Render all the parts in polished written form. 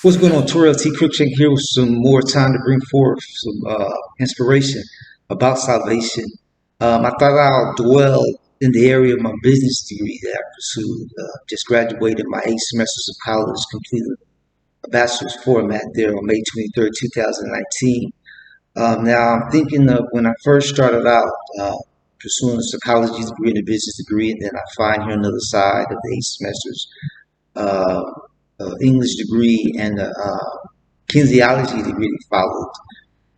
What's going on, Terrell T. Cruikshank here with some more time to bring forth some inspiration about salvation. I thought I'll dwell in the area of my business degree that I pursued. Just graduated my 8 semesters of college, completed a bachelor's format there on May 23rd, 2019. Now, I'm thinking of when I first started out pursuing a psychology degree and a business degree, and then I find here on the other side of the 8 semesters uh, English degree and a kinesiology degree that followed.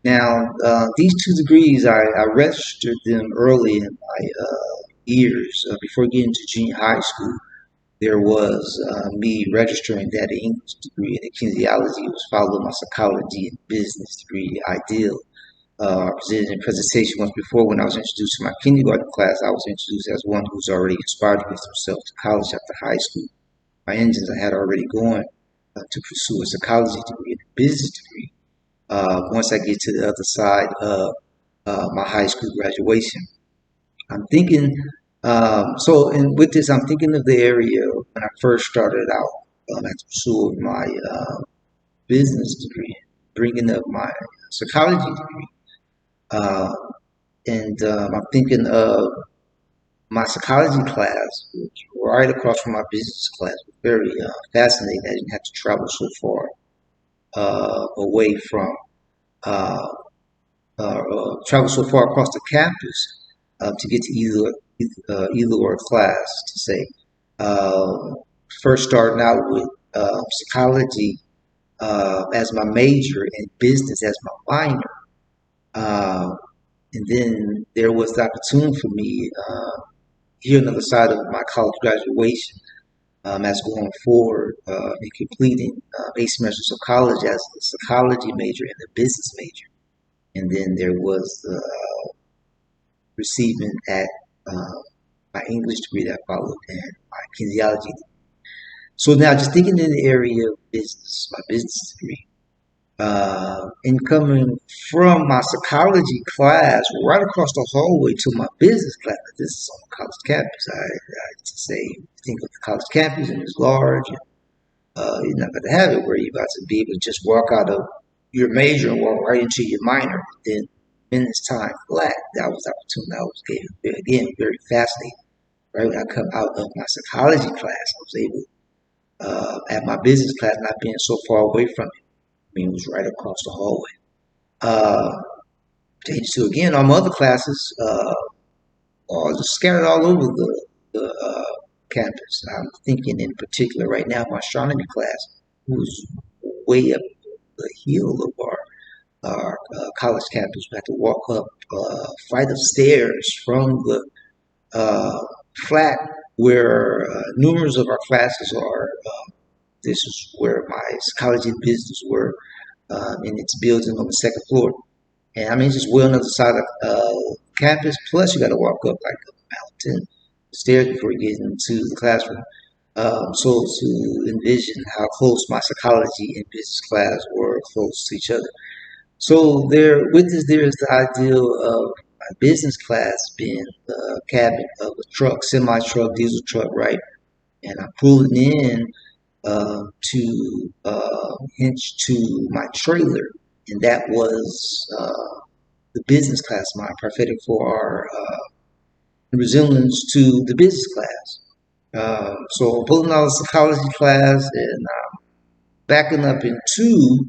Now, these two degrees, I registered them early in my years. Before getting to junior high school, there was me registering that English degree and the kinesiology was followed by my psychology and business degree, ideal. I presented in presentation once before when I was introduced to my kindergarten class. I was introduced as one who's already inspired to get himself to college after high school. My engines I had already going to pursue a psychology degree and a business degree once I get to the other side of my high school graduation. I'm thinking, and with this, I'm thinking of the area when I first started out at the pursuit of my business degree, bringing up my psychology degree. Uh, and I'm thinking of my psychology class, which right across from my business class, was very fascinating. I didn't have to travel so far away from uh, travel so far across the campus to get to either or class to say. Uh, First starting out with psychology as my major and business as my minor. Uh, and then there was the opportunity for me here on the other side of my college graduation as going forward and completing 8 semesters of college as a psychology major and a business major. And then there was receiving at uh, my English degree that followed and my kinesiology degree. So now just thinking in the area of business, my business degree, and coming from my psychology class right across the hallway to my business class. This is on the college campus. I to say, think of the college campus and it's large. And, you're not going to have it where you're about to be able to just walk out of your major and walk right into your minor. Then minutes time flat. That was the opportunity I was given. Again, very fascinating. Right when I come out of my psychology class, I was able at my business class not being so far away from it. I mean, it was right across the hallway. Uh, so again, all my other classes are just scattered all over the campus. I'm thinking in particular right now my astronomy class, who's way up the hill of our college campus. We have to walk up a flight of stairs from the flat where numerous of our classes are. This is where my psychology and business were in its building on the second floor. And I mean, it's just way on the other side of campus. Plus, you got to walk up like a mountain stairs before you get into the classroom. So to envision how close my psychology and business class were close to each other. So there, with this, there is the ideal of my business class being the cabin of a truck, semi truck, diesel truck, right? And I'm pulling in to hinge to my trailer, and that was the business class, my prophetic for our resemblance to the business class. So pulling out a psychology class and backing up into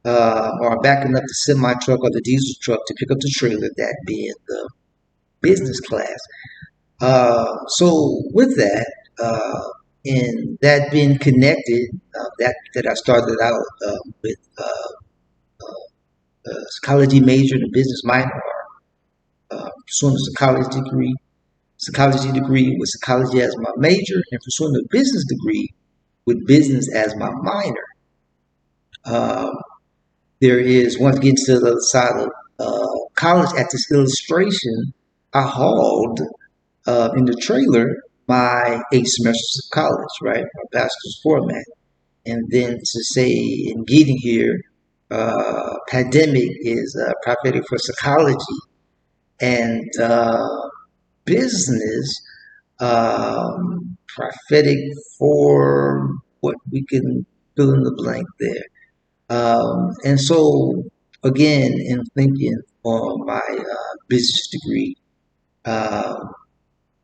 or backing up the semi truck or the diesel truck to pick up the trailer, that being the business class. So with that, and that being connected, that I started out with psychology major and a business minor, pursuing a psychology degree with psychology as my major, and pursuing a business degree with business as my minor. Um, there is, once again, to the other side of college, at this illustration, I hauled in the trailer my 8 semesters of college, right? My bachelor's format. And then to say in getting here, pandemic is prophetic for psychology and business, prophetic for what we can fill in the blank there. And so, again, in thinking on my business degree um,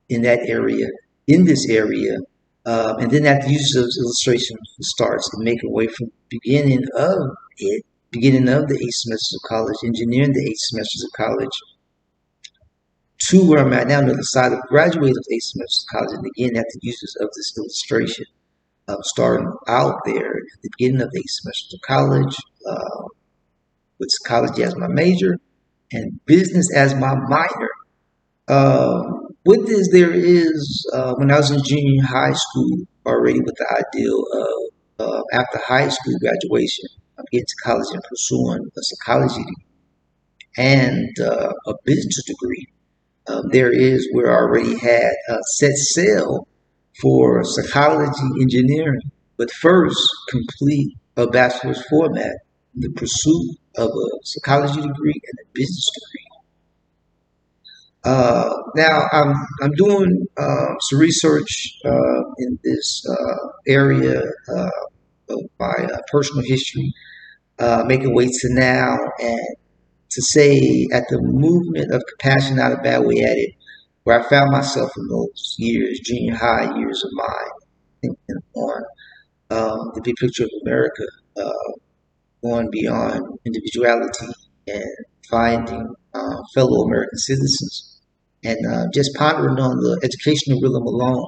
in that area, in this area, and then after use those illustrations for starts and make a way from beginning of the 8 semesters of college, engineering the 8 semesters of college, to where I'm at now on the other side of graduating of 8 semesters of college, and again after uses of this illustration, starting out there at the beginning of the 8 semesters of college, with psychology as my major and business as my minor. With this, there is, when I was in junior high school, already with the ideal of after high school graduation, I'm getting to college and pursuing a psychology degree and a business degree. There is where I already had set sail for psychology engineering, but first complete a bachelor's format in the pursuit of a psychology degree and a business degree. Now I'm doing some research in this area of my personal history, making way to now, and to say at the movement of compassion, not a bad way at it, where I found myself in those years, junior high years of mine, thinking on the big picture of America, going beyond individuality and finding fellow American citizens, and just pondering on the educational rhythm alone,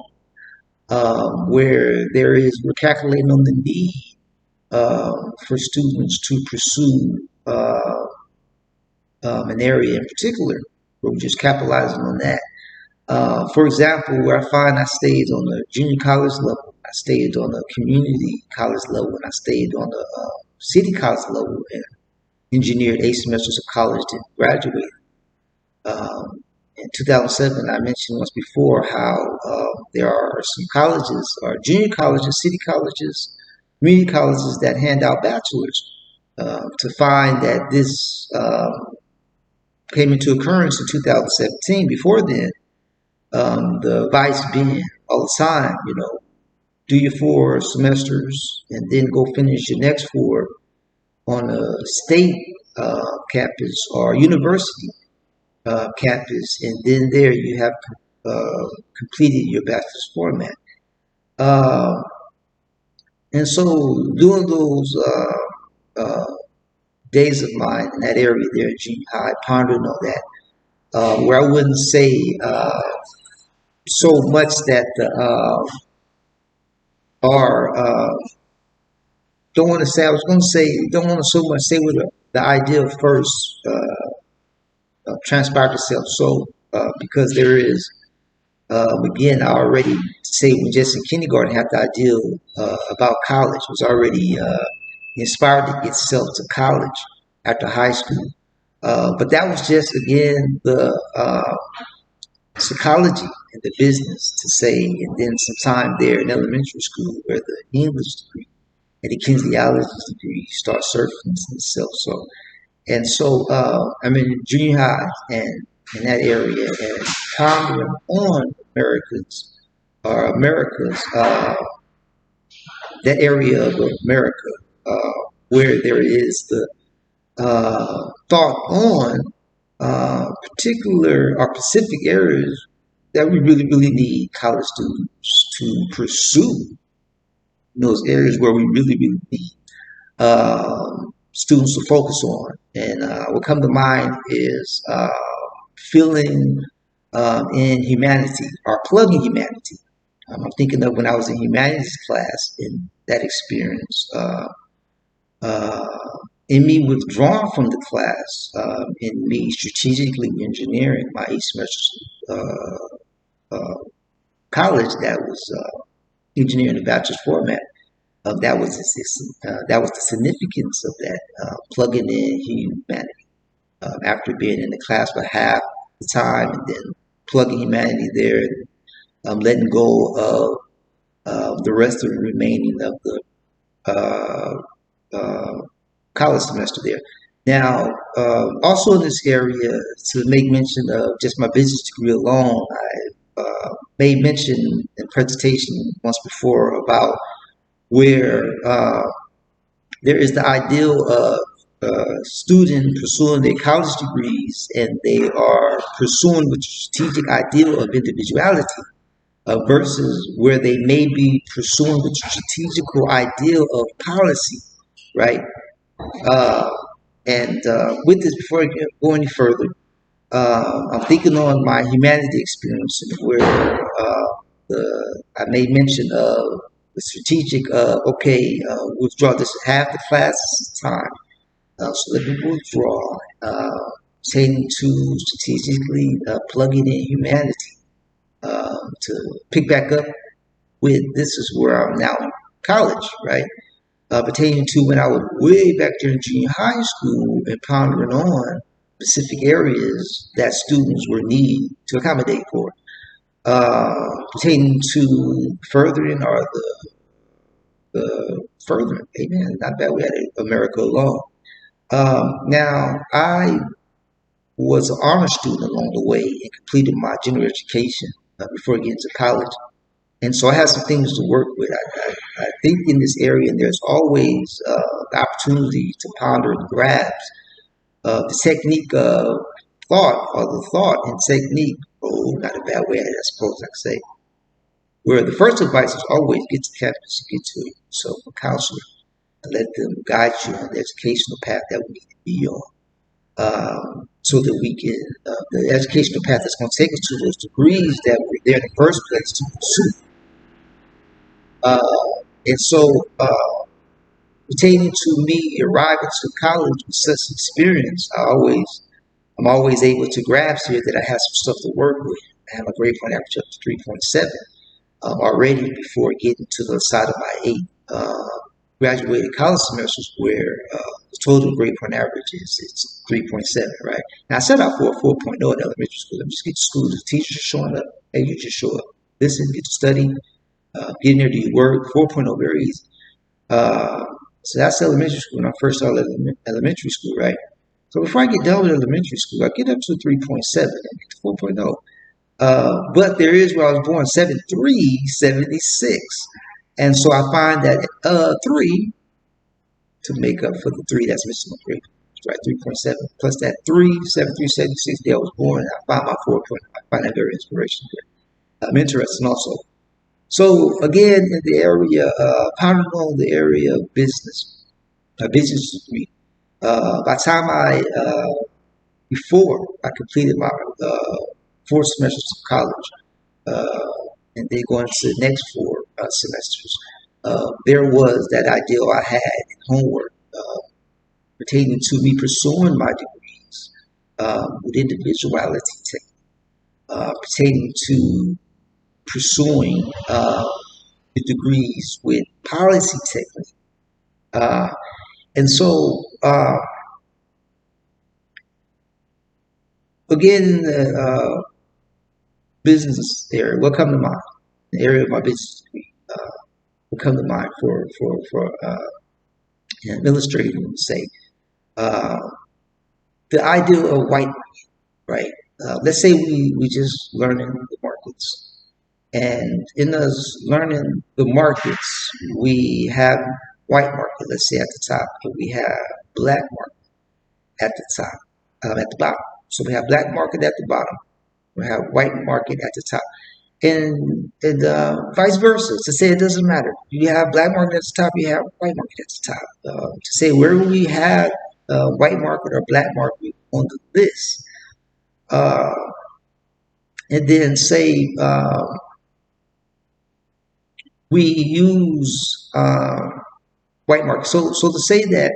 where we're calculating on the need for students to pursue an area in particular, where we're just capitalizing on that. For example, where I find I stayed on the junior college level, I stayed on the community college level, and I stayed on the city college level, and engineered 8 semesters of college, then graduated. In 2007, I mentioned once before how there are some colleges, or junior colleges, city colleges, community colleges that hand out bachelors. To find that this came into occurrence in 2017. Before then, the advice being all the time, do your 4 semesters and then go finish your next 4 on a state campus or university campus, and then there you have completed your bachelor's format. Uh, and so, doing those days of mine in that area there in junior high, pondering on that, where I wouldn't say so much that are don't want to say. I was going to say don't want to so much say with the idea first transpired itself. So because there is again, I already say when just in kindergarten had the idea about college, was already inspired itself to college after high school. But that was just again the psychology and the business to say, and then some time there in elementary school where the English degree and the kinesiology degree start surfacing itself. So I'm in junior high and in that area and pondering on America's that area of America where there is the thought on particular or specific areas that we really, really need college students to pursue. Those areas where we really, really need students to focus on. And what come to mind is filling in humanity or plugging humanity. I'm thinking of when I was in humanities class in that experience. In me withdrawing from the class, in me strategically engineering my 8 semesters college that was engineering the bachelor's format. That was the significance of that plugging in humanity after being in the class for half the time and then plugging humanity there, letting go of the rest of the remaining of the college semester there. Now, also in this area, to make mention of just my business degree alone, I made mention in presentation once before about where there is the ideal of student pursuing their college degrees, and they are pursuing with strategic ideal of individuality, versus where they may be pursuing the strategical ideal of policy, right? Uh, and with this, before I go any further, I'm thinking on my humanity experience where I made mention of the strategic, withdraw this half the class is time. So let me withdraw, tending to strategically plugging in humanity to pick back up with this is where I'm now in college, right? Pertaining to when I was way back there in junior high school and pondering on specific areas that students were need to accommodate for. Pertaining to furthering or the furthering, amen, not bad we had America alone. Now, I was an honor student along the way and completed my general education before getting to college. And so I have some things to work with. I think in this area, and there's always the opportunity to ponder and grasp the technique of thought, or the thought and technique. Oh, not a bad way, I suppose I could say. Where the first advice is always get to campus, get to so a counselor, and let them guide you on the educational path that we need to be on. So that we can, the educational path that's going to take us to those degrees that we're there in the first place to pursue. And so, pertaining to me arriving to college with such experience, I'm always able to grasp here that I have some stuff to work with. I have a grade point average up to 3.7 already before getting to the side of my 8 graduated college semesters where the total grade point average is it's 3.7, right? Now I set out for a 4.0 in elementary school. I'm just get to school, the teachers are showing up. Hey, you just show up, listen, get to study, get in there, do your work. 4.0 very easy. So that's elementary school. When I first started elementary school, right? So before I get done with elementary school, I get up to 3.7 and get to 4.0. But there is where I was born, 7376. And so I find that 3 to make up for the 3 that's missing on grade, right? 3.7 plus that 7376 day I was born, I find my 4. I find that very inspirational. I'm interested also. So again, in the area, pondering on the area of business, a business degree. By the time before I completed my 4 semesters of college, and then going to the next 4 semesters, there was that ideal I had in homework pertaining to me pursuing my degrees with individuality pertaining to pursuing the degrees with policy technique. And so, again, business area, what come to mind? The area of my business degree will come to mind for illustrating, say, the ideal of white market, right? Let's say we just learning the markets. And in us learning the markets, we have white market, let's say at the top, and we have black market at the top, at the bottom. So we have black market at the bottom, we have white market at the top, and vice versa. To say it doesn't matter, you have black market at the top, you have white market at the top. To say where we have white market or black market on the list, and then say we use white market. So to say that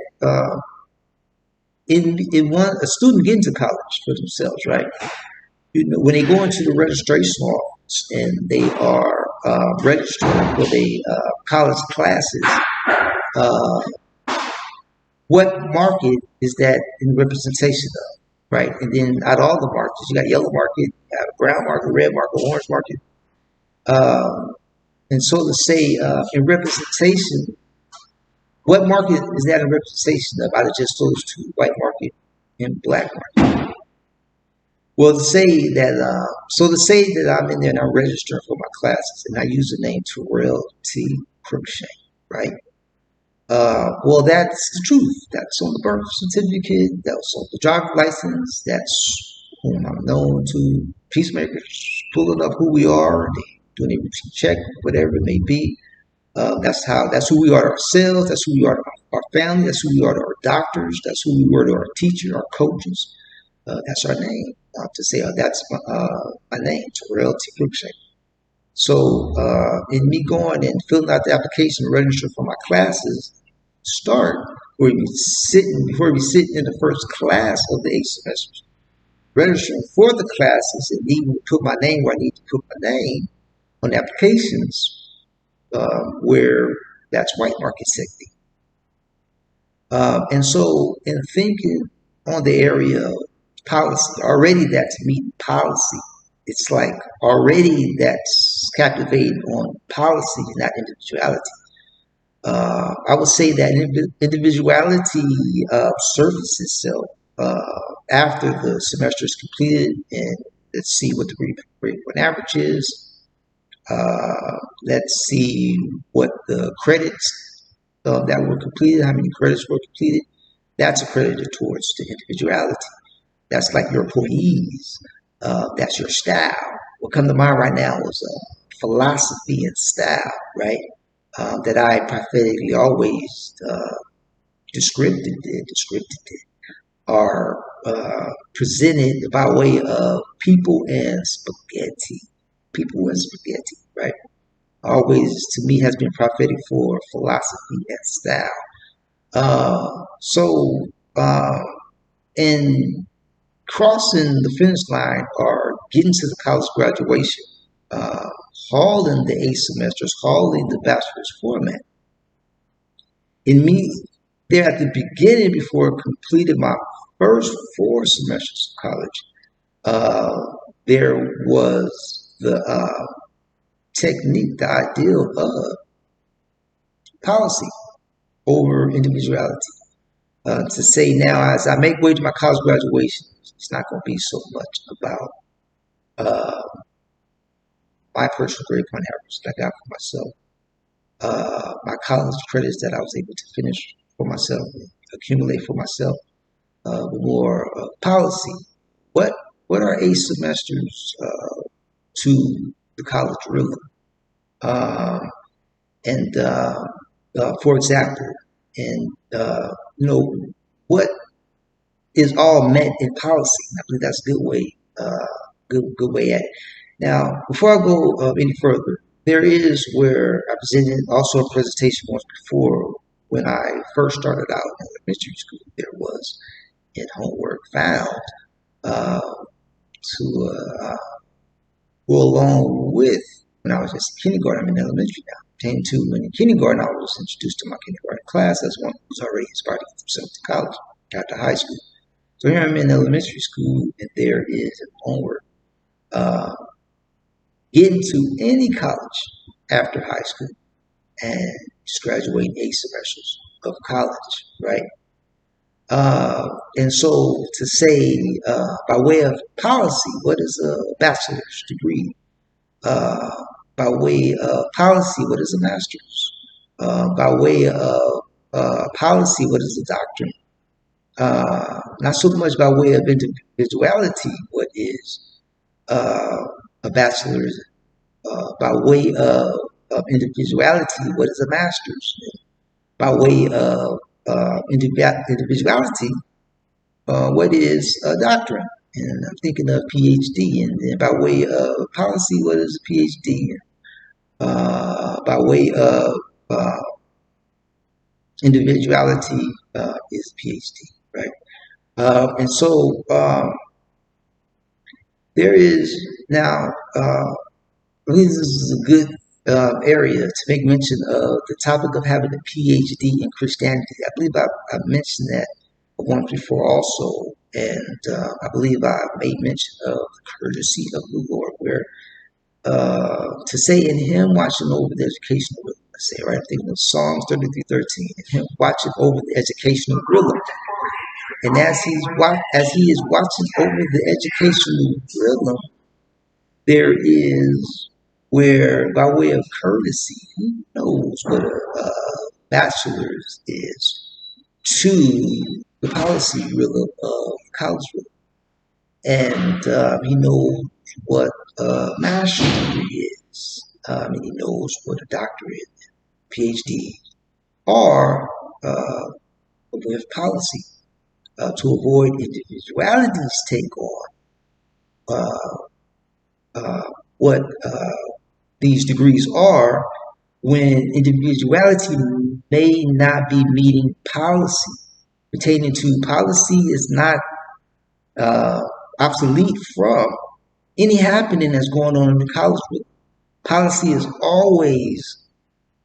in one a student getting to college for themselves, right? You know, when they go into the registration office and they are registering for the college classes, what market is that in representation of, right? And then out of all the markets, you got yellow market, you got brown market, red market, orange market. And so to say, in representation, what market is that in representation of out of just those two, white market and black market? Well, to say that I'm in there and I'm registering for my classes and I use the name Terrell T. Cruikshank, right? Well, that's the truth. That's on the birth certificate. That's on the driver's license. That's whom I'm known to. Peacemakers pulling up who we are. They doing a routine check, whatever it may be. That's who we are to ourselves. That's who we are to our family. That's who we are to our doctors. That's who we are to our teachers, our coaches. That's our name. To say that's my name, Terrell T. Cruikshank. So in me going and filling out the application, registering for my classes, start before we sit in the first class of the 8 semesters, registering for the classes and even put my name where I need to put my name on applications where that's white market safety. And so in thinking on the area of policy, already that's meeting policy. It's like already that's captivating on policy, not individuality. I would say that individuality surfaces itself after the semester is completed, and let's see what the grade point average is. Let's see what the credits that were completed, how many credits were completed. That's accredited towards the individuality. That's like your poise. That's your style. What comes to mind right now is philosophy and style, right? That I prophetically always descripted it, are presented by way of people and spaghetti. People and spaghetti, right? Always to me has been prophetic for philosophy and style. So in crossing the finish line or getting to the college graduation, hauling the 8 semesters, hauling the bachelor's format. In me, there at the beginning, before I completed my first 4 semesters of college, there was the technique, the ideal of policy over individuality. To say now, as I make way to my college graduation, it's not going to be so much about my personal grade point average that I got for myself, my college credits that I was able to finish for myself, accumulate for myself, more policy. What are 8 semesters to the college rhythm? And for example, and what is all meant in policy. I believe that's a good way, good way at it. Now, before I go any further, there is where I presented also a presentation once before when I first started out in elementary school. There was in homework found to go along with when I was just in kindergarten. I'm in elementary now. Came to when in kindergarten, I was introduced to my kindergarten class as one who's already inspired to get himself to college, got to high school. So here I'm in elementary school, and there is an homework getting to any college after high school and just graduating 8 semesters of college, right? And so to say, by way of policy, what is a bachelor's degree? By way of policy, what is a master's? By way of policy, what is a doctorate? Not so much by way of individuality, what is a bachelor's? By way of individuality, what is a master's? By way of individuality, what is a doctorate? And I'm thinking of PhD. And then by way of policy, what is a PhD? By way of individuality is PhD, right? And so there is now, I think this is a good area to make mention of the topic of having a PhD in Christianity. I believe I mentioned that once before also, and I believe I made mention of the courtesy of the Lord, where to say in Him watching over the educational rhythm. I say, right? I'm thinking of Psalms 33:13, and Him watching over the educational rhythm. And as He is watching over the educational rhythm, there is where, by way of courtesy, He knows what a bachelor's is to the policy rhythm of college rhythm. And he knows what a master's degree is. And he knows what a doctorate, PhD, are with policy to avoid individualities take on uh, what these degrees are when individuality may not be meeting policy. Pertaining to policy is not uh, obsolete from any happening that's going on in the college field. Policy is always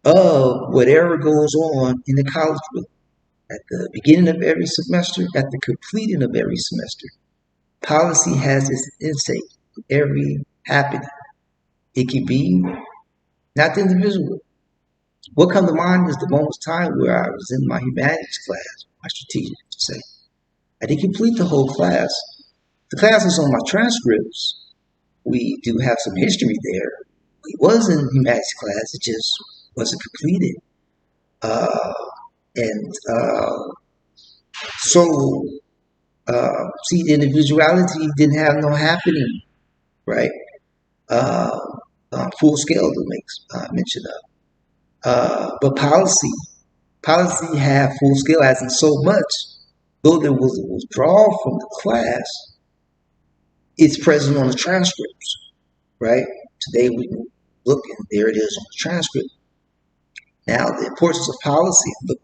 of whatever goes on in the college field. At the beginning of every semester, at the completing of every semester, policy has its insight in every happening. It can be not the individual. What comes to mind is the moment of time where I was in my humanities class, my strategic to say. I didn't complete the whole class. The class is on my transcripts. We do have some history there. It was in humanities class, it just wasn't completed. Uh, and so, see, the individuality didn't have no happening, right? Uh, Full scale to make mention of. But policy had full scale as in so much, though there was a withdrawal from the class, it's present on the transcripts, right? Today we can look and there it is on the transcript. Now, the importance of policy, the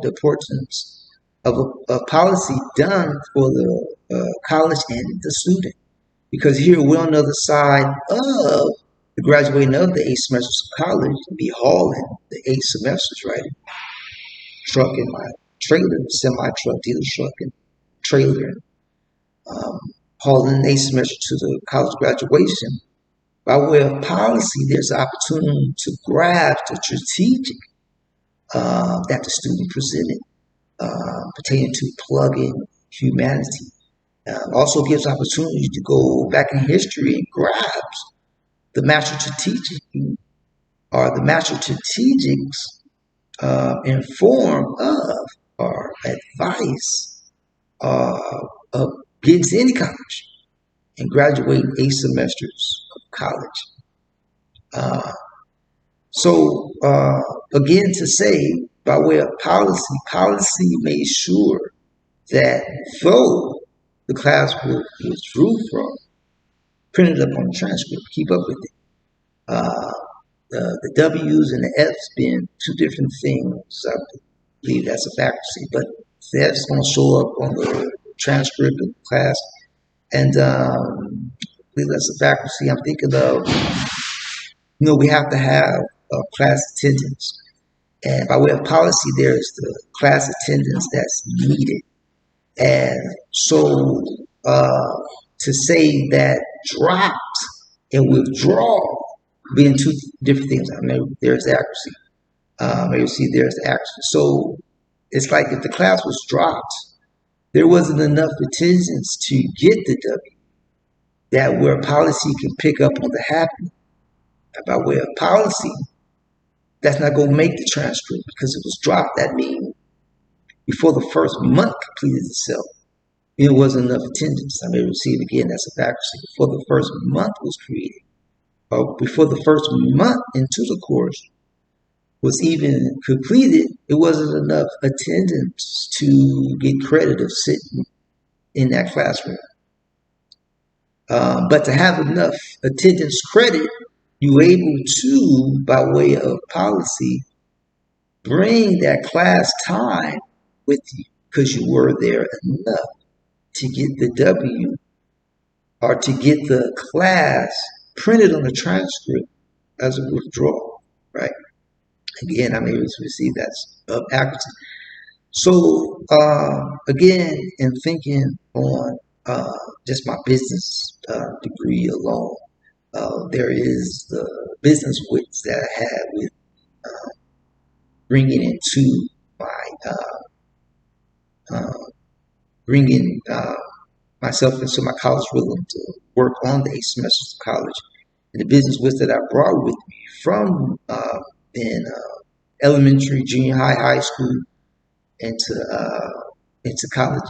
importance of policy done for the college and the student. Because here we're on the other side of the graduating of the 8 semesters of college, be hauling the 8 semesters, right? Trucking my trailer, semi-truck, dealer truck, and trailer, hauling the 8 semester to the college graduation. By way of policy, there's an opportunity to grasp the strategic that the student presented pertaining to plugging humanity. Also gives opportunity to go back in history and grasp the master strategic or the master strategics in form of or advice against any college and graduating 8 semesters of college. So again, to say by way of policy made sure that though the class withdrew from, printed up on the transcript, keep up with it. The W's and the F's being 2 different things. I believe that's a faculty, but the F's going to show up on the transcript of the class. And I believe that's a faculty. I'm thinking of, we have to have class attendance. And by way of policy, there's the class attendance that's needed. And so to say that dropped and withdrawal being 2 different things. I mean, there's accuracy. Maybe see there's the accuracy. So it's like if the class was dropped, there wasn't enough attendance to get the W. That where policy can pick up on the happening. By way of policy, that's not going to make the transcript because it was dropped. That means before the first month completed itself, it wasn't enough attendance. I may receive again, that's a faculty. Before the first month was created, or before the first month into the course was even completed, it wasn't enough attendance to get credit of sitting in that classroom. But to have enough attendance credit, you were able to, by way of policy, bring that class time with you because you were there enough to get the W or to get the class printed on the transcript as a withdrawal, right? Again, I'm able to receive that accuracy. So again, in thinking on just my business degree alone, there is the business wits that I had with bringing into my bringing myself into my college rhythm to work on the 8 semesters of college, and the business wits that I brought with me from being elementary, junior high, high school, into college.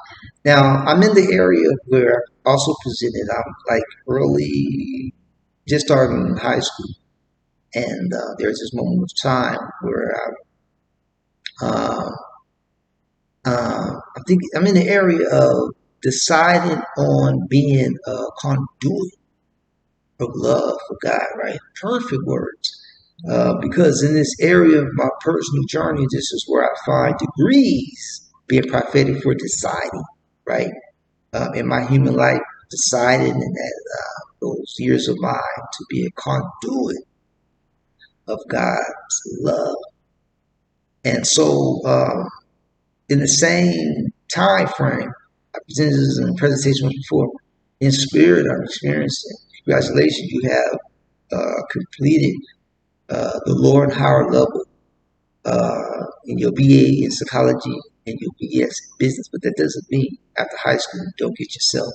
Now I'm in the area where I also presented. I'm like early, just starting high school, and there's this moment of time where uh, I think I'm in the area of deciding on being a conduit of love for God, right? Perfect words. Because in this area of my personal journey, this is where I find degrees being prophetic for deciding, right? In my human life, decided in that those years of mine to be a conduit of God's love. And so, in the same time frame, I presented this in a presentation before. In spirit, I'm experiencing. Congratulations, you have completed the Lord Howard level in your BA in psychology and your BS in business. But that doesn't mean after high school you don't get yourself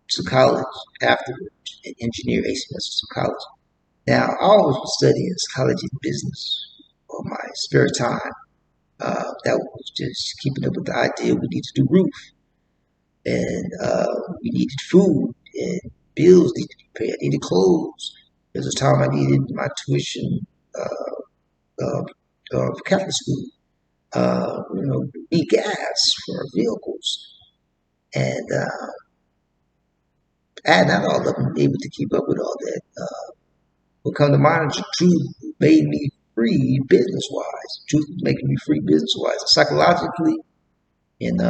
to college afterwards and engineer 8 semesters of college. Now, I always was studying psychology and business on my spare time. That was just keeping up with the idea we need to do roof and we needed food and bills needed to be paid. I needed clothes. There was a time I needed my tuition for Catholic school. Need gas for vehicles, and I had not all of them able to keep up with all that. What come to mind, the truth made me free business wise. Truth was making me free business wise, psychologically, and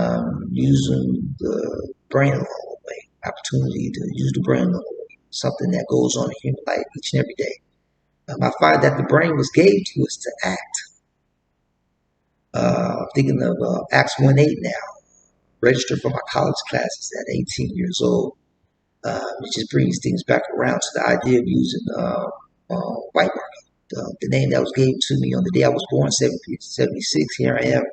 using the brain along the way. Opportunity to use the brain along the way. Something that goes on in human life each and every day. I find that the brain was gave to us to act. Thinking of Acts 1:8 now. Registered for my college classes at 18 years old. It just brings things back around to the idea of using white market. The name that was given to me on the day I was born, 76. Here I am.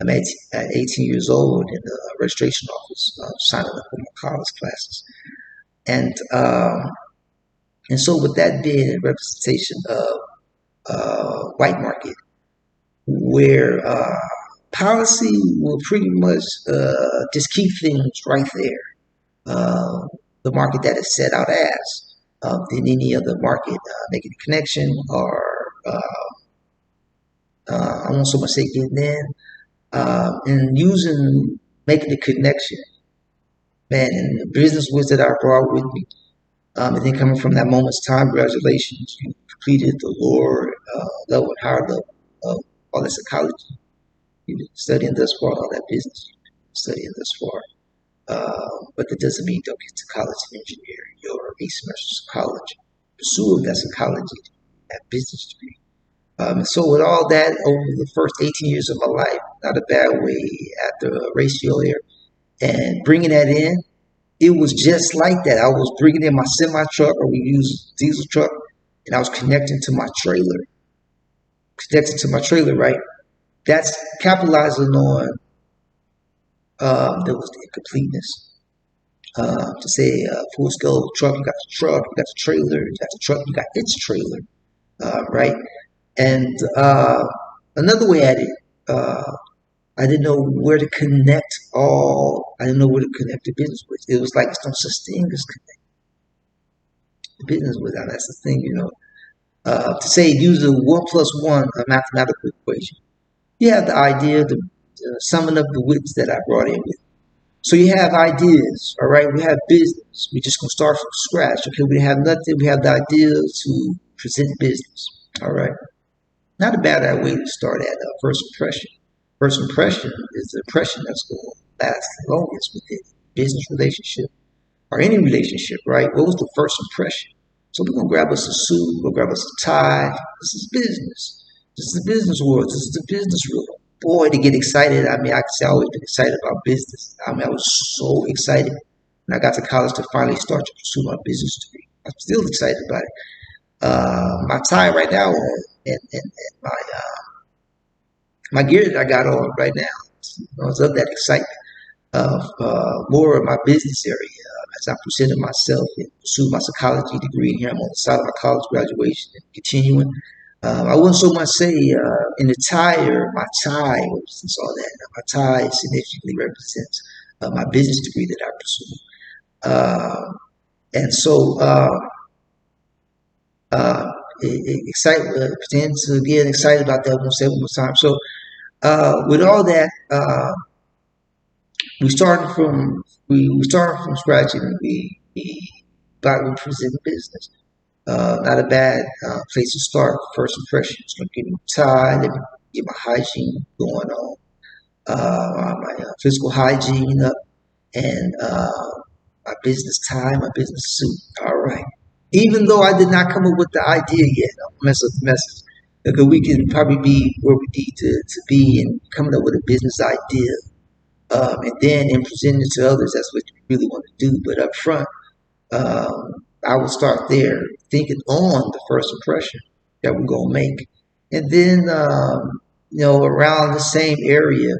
I'm at 18 years old in the registration office, signing up for my college classes. And so with that being a representation of white market, where policy will pretty much just keep things right there. The market that is set out as, than any other market making a connection or I won't so much say getting in and using making a connection, man. And the business wisdom that I brought with me, and then coming from that moment's time, congratulations, you completed the lower level and higher level of all that psychology. You're studying thus far, all that business studying thus far. But that doesn't mean you don't get to college and engineering your 8 semesters of college. Pursue that psychology, that business degree. And so with all that over the first 18 years of my life, not a bad way at the ratio there, and bringing that in, it was just like that. I was bringing in my semi truck, or we use diesel truck, and I was connecting to my trailer. Right? That's capitalizing on there was the incompleteness. To say full scale truck, you got the truck, you got the trailer, you got the truck, you got its trailer, right? And another way at it, I didn't know where to connect I didn't know where to connect the business with. It was like it's no such thing as connect the business with. Now, that's the thing, to say use a 1+1, a mathematical equation. You have the idea, the summing up the wits that I brought in with. So you have ideas, all right? We have business. We're just going to start from scratch. Okay, we have nothing. We have the idea to present business, all right? Not a bad way to start at first impression. First impression is the impression that's going to last the longest within business relationship or any relationship, right? What was the first impression? So we're going to grab us a suit. We'll grab us a tie. This is business. This is the business world. This is the business world. Boy, to get excited. I mean, I can say I've always been excited about business. I mean, I was so excited when I got to college to finally start to pursue my business degree. I'm still excited about it. My tie right now and my gear that I got on right now, I was of that excitement of more of my business area as I presented myself and pursued my psychology degree. And here I'm on the side of my college graduation and continuing. I wouldn't so much say in the tire, my tie represents all that. My tie significantly represents my business degree that I pursue. And so, uh, pretend to get excited about that. We'll say it one more time. So, with all that, we started from scratch, and we got we presented business. Not a bad place to start. First impressions. Let me get my tie. Let me get my hygiene going on. My physical hygiene up, and my business tie, my business suit. All right. Even though I did not come up with the idea yet, I'll mess up the message. Because we can probably be where we need to be and coming up with a business idea. And then in presenting it to others, that's what you really want to do. But up front, I would start there, thinking on the first impression that we're going to make. And then, around the same area,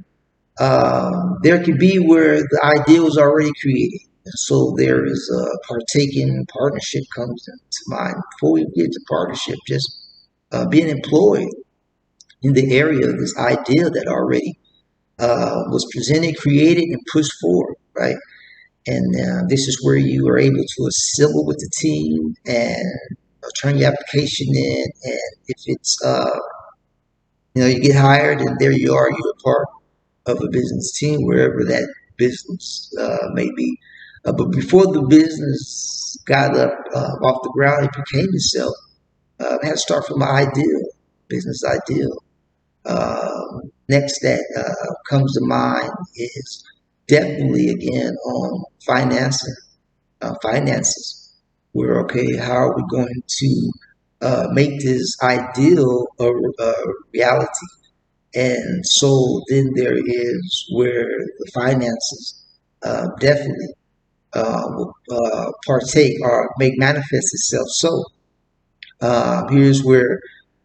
there could be where the idea was already created. So there is a partaking partnership comes into mind. Before we get to partnership, just being employed in the area of this idea that already was presented, created, and pushed forward, right? And this is where you are able to assemble with the team and turn your application in. And if it's, you get hired, and there you are, you're a part of a business team, wherever that business may be. But before the business got up off the ground, it became itself. It had to start from an ideal, business ideal. Next that comes to mind is definitely again on finances. We're okay. How are we going to make this ideal a reality? And so then there is where the finances definitely will partake or make manifest itself. So here's where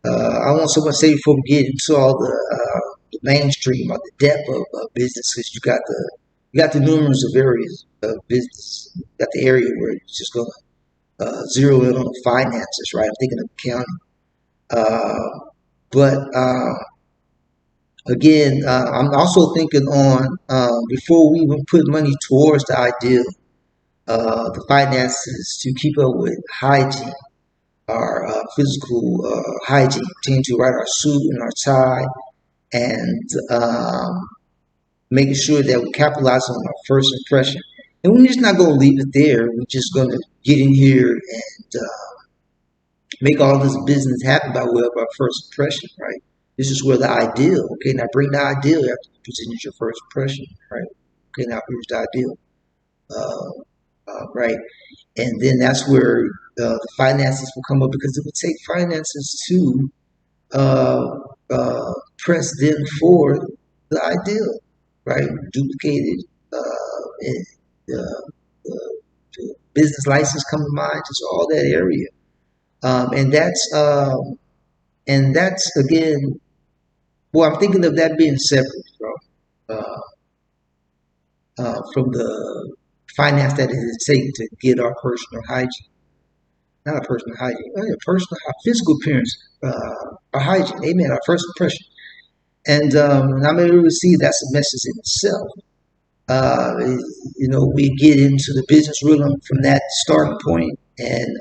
I won't so much say before we get into all the mainstream or the depth of business, because you got the numerous of areas of business. You got the area where you're just going to zero in on the finances, right? I'm thinking of accounting. But again, I'm also thinking on before we even put money towards the ideal, the finances to keep up with hygiene, our physical hygiene, pertaining to right our suit and our tie, and making sure that we capitalize on our first impression. And we're just not going to leave it there. We're just going to get in here and make all this business happen by way of our first impression, right? This is where the ideal, okay, now bring the ideal after you presented your first impression, right? Okay, now here's the ideal, right? And then that's where the finances will come up, because it would take finances to press them for the ideal, right? Duplicated the business license come to mind, just all that area. And that's again, well, I'm thinking of that being separate from the finance that it takes to get our personal hygiene, not a personal hygiene, our physical appearance, our hygiene, amen, our first impression. And I'm able to see that's a message in itself. We get into the business rhythm from that starting point, and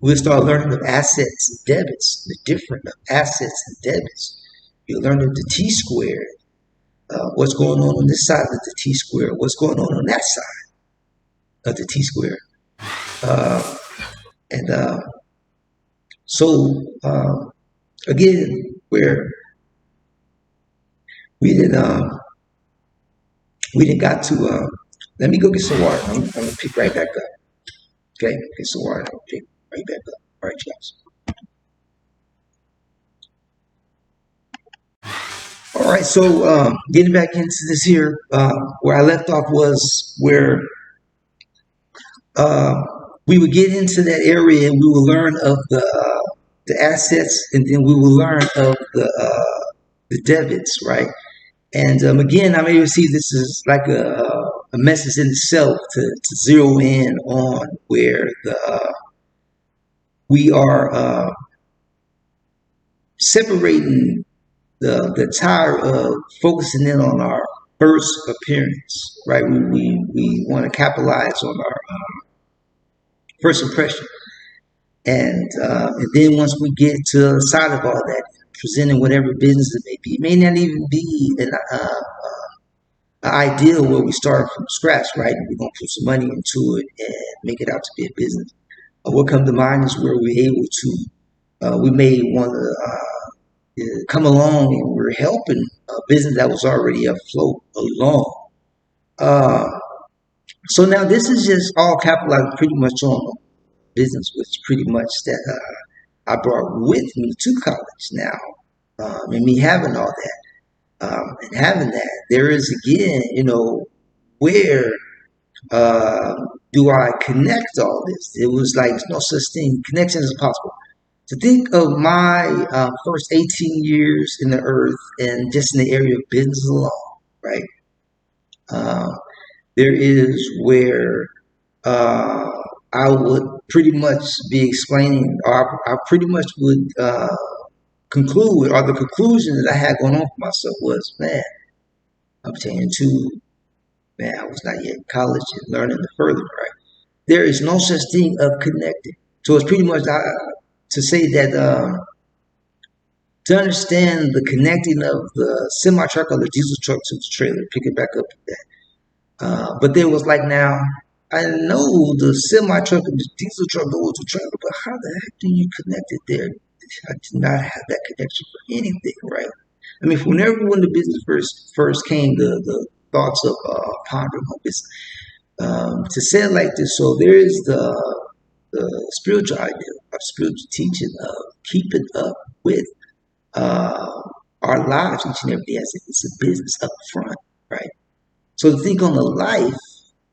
we'll start learning of assets and debits, the different of assets and debits. You learn of the T squared, what's going on this side of the T square, what's going on that side of the T square. And so, again, where we didn't got to, let me go get some water. I'm going to pick right back up. Okay, get some water. I'll pick right back up. All right, guys. All right, so getting back into this here, where I left off was where we would get into that area, and we will learn of the assets, and then we will learn of the debits, right? And again, I'm able to see this is like a message in itself to zero in on where we are separating the tire of focusing in on our first appearance, right? We want to capitalize on our first impression. And then once we get to the side of all that, presenting whatever business it may be, it may not even be an ideal where we start from scratch, right? We're going to put some money into it and make it out to be a business. What comes to mind is where we're able to, we may want to come along and we're helping a business that was already afloat along. Uh, so now this is just all capitalized pretty much on business, which pretty much that I brought with me to college now, and me having all that, and having that, there is again, where uh, do I connect all this? It was like no such thing. Connection is impossible. To think of my first 18 years in the earth and just in the area of business alone, right? Uh, there is where uh, I would pretty much be explaining, or I pretty much would conclude, or the conclusion that I had going on for myself was, man, I'm saying too, man, I was not yet in college and learning the further, right? There is no such thing of connecting. So it's pretty much to say that to understand the connecting of the semi truck or the diesel truck to the trailer, pick it back up with that. But there was like now, I know the semi truck and the diesel truck go with the trailer, but how the heck do you connect it there? I did not have that connection for anything, right? I mean, whenever when the business first came, the thoughts of pondering on business. To say it like this, so there is the spiritual idea of spiritual teaching of keeping up with uh, our lives each and every day as if it's a business up front, right? So to think on the life,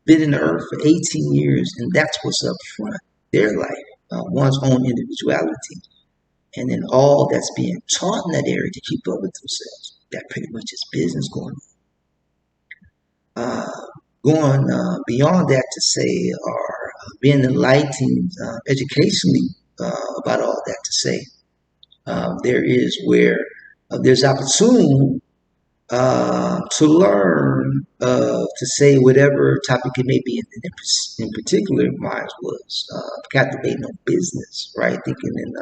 been in the earth for 18 years, and that's what's up front, their life, one's own individuality, and then all that's being taught in that area to keep up with themselves. That pretty much is business going on. Going beyond that to say, or being enlightened educationally about all that to say, there is where there's opportunity to learn to say whatever topic it may be. In particular, mine was captivating on business, right? Thinking in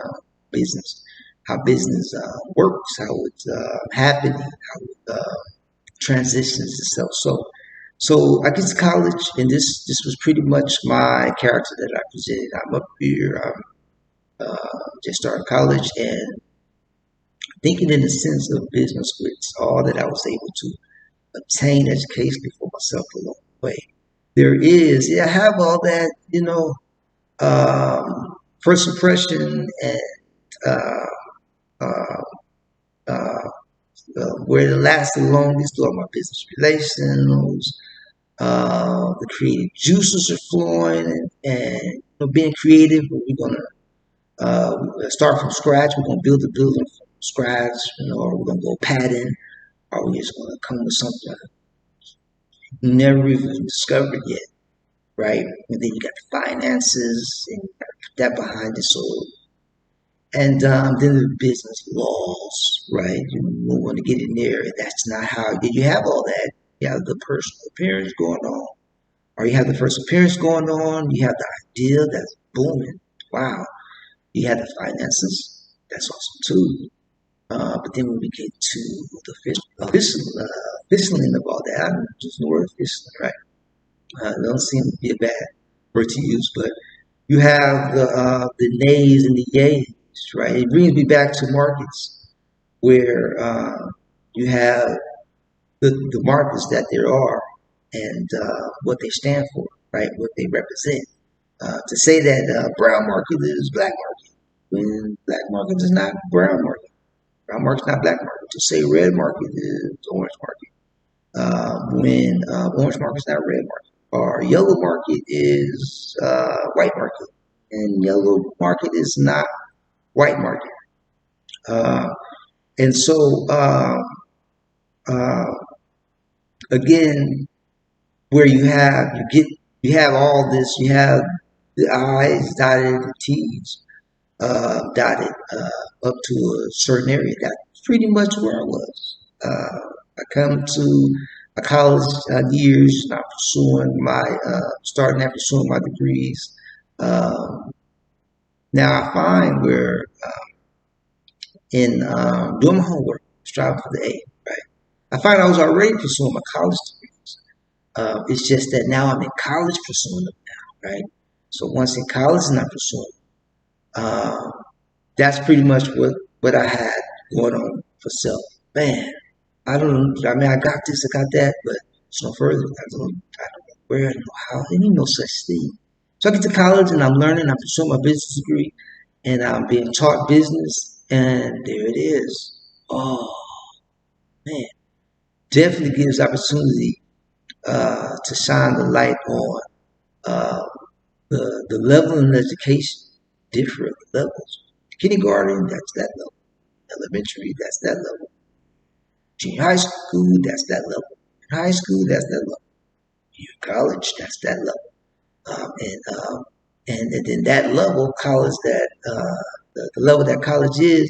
business, how business works, how it's happening, how it transitions itself. So I get to college, and this was pretty much my character that I presented. I'm up here, I'm just starting college, and thinking in the sense of business, which all that I was able to obtain educationally for myself along the way. There is, yeah, I have all that, first impression and uh, uh, uh, where it lasts the longest throughout my business relations. The creative juices are flowing, and being creative. We're gonna start from scratch. We're gonna build a building from scratch, or we're gonna go pattern, or we're just gonna come with something never even discovered yet, right? And then you got the finances and you got to put that behind it. So, and then the business laws, right? You want to get in there, and that's not how you have all that. You have the personal appearance going on, or you have the first appearance going on. You have the idea that's booming. Wow. You have the finances. That's awesome too. But then when we get to the fisheling of all that, I don't just the word fisheling, right? It doesn't seem to be a bad word to use, but you have the nays and the yays, right? It brings me back to markets where you have the markets that there are and what they stand for, right? What they represent. To say that brown market is black market, when black market is not brown market, brown market is not black market. To say red market is orange market, when orange market is not red market, or yellow market is white market, and yellow market is not white market. Uh, and so uh, again, where you have all this, you have the I's dotted and the T's. dotted up to a certain area. That's pretty much where I was. I come to my college years, not pursuing my starting out pursuing my degrees. Um, Now I find where in doing my homework, striving for the A, right? I find I was already pursuing my college degrees. It's just that now I'm in college pursuing them now, right? So once in college and I'm pursuing, um, that's pretty much what I had going on for self. Man, I don't know. I mean, I got this, I got that, but it's no further. I don't know where, I don't know how. There ain't no such thing. So I get to college and I'm learning. I'm pursuing my business degree, and I'm being taught business, and there it is. Oh man, definitely gives opportunity to shine the light on uh, the level in education, different levels. Kindergarten, that's that level. Elementary, that's that level. Junior high school, that's that level. High school, that's that level. Junior college, that's that level. And then that level, college, the level that college is,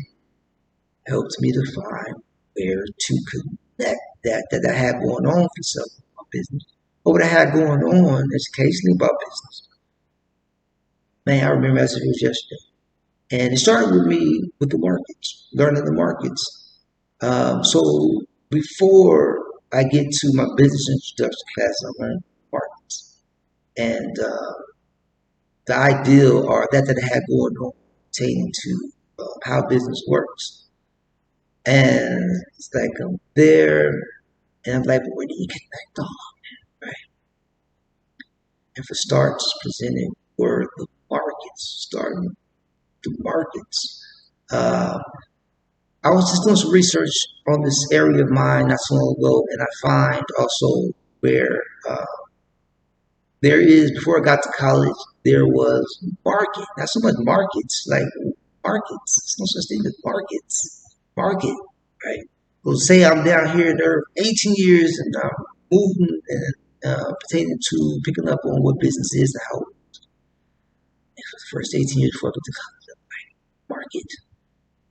helps me to find where to connect that I had going on for self business, or what I had going on educationally about business. Man, I remember as if it was yesterday. And it started with me with the markets, learning the markets. So before I get to my business introduction class, I learned markets. And the ideal or that I had going on pertaining to how business works. And it's like I'm there, and I'm like, but where do you connect all of that, right? And for starts presenting were the markets, starting the markets. Uh, I was just doing some research on this area of mine not so long ago, and I find also where there is, before I got to college, there was market. Not so much markets, like markets. There's no such thing as markets. Market, right? Well, say I'm down here there 18 years and I'm moving and pertaining to picking up on what business is and how. And for the first 18 years before I went to college, I'm like, market.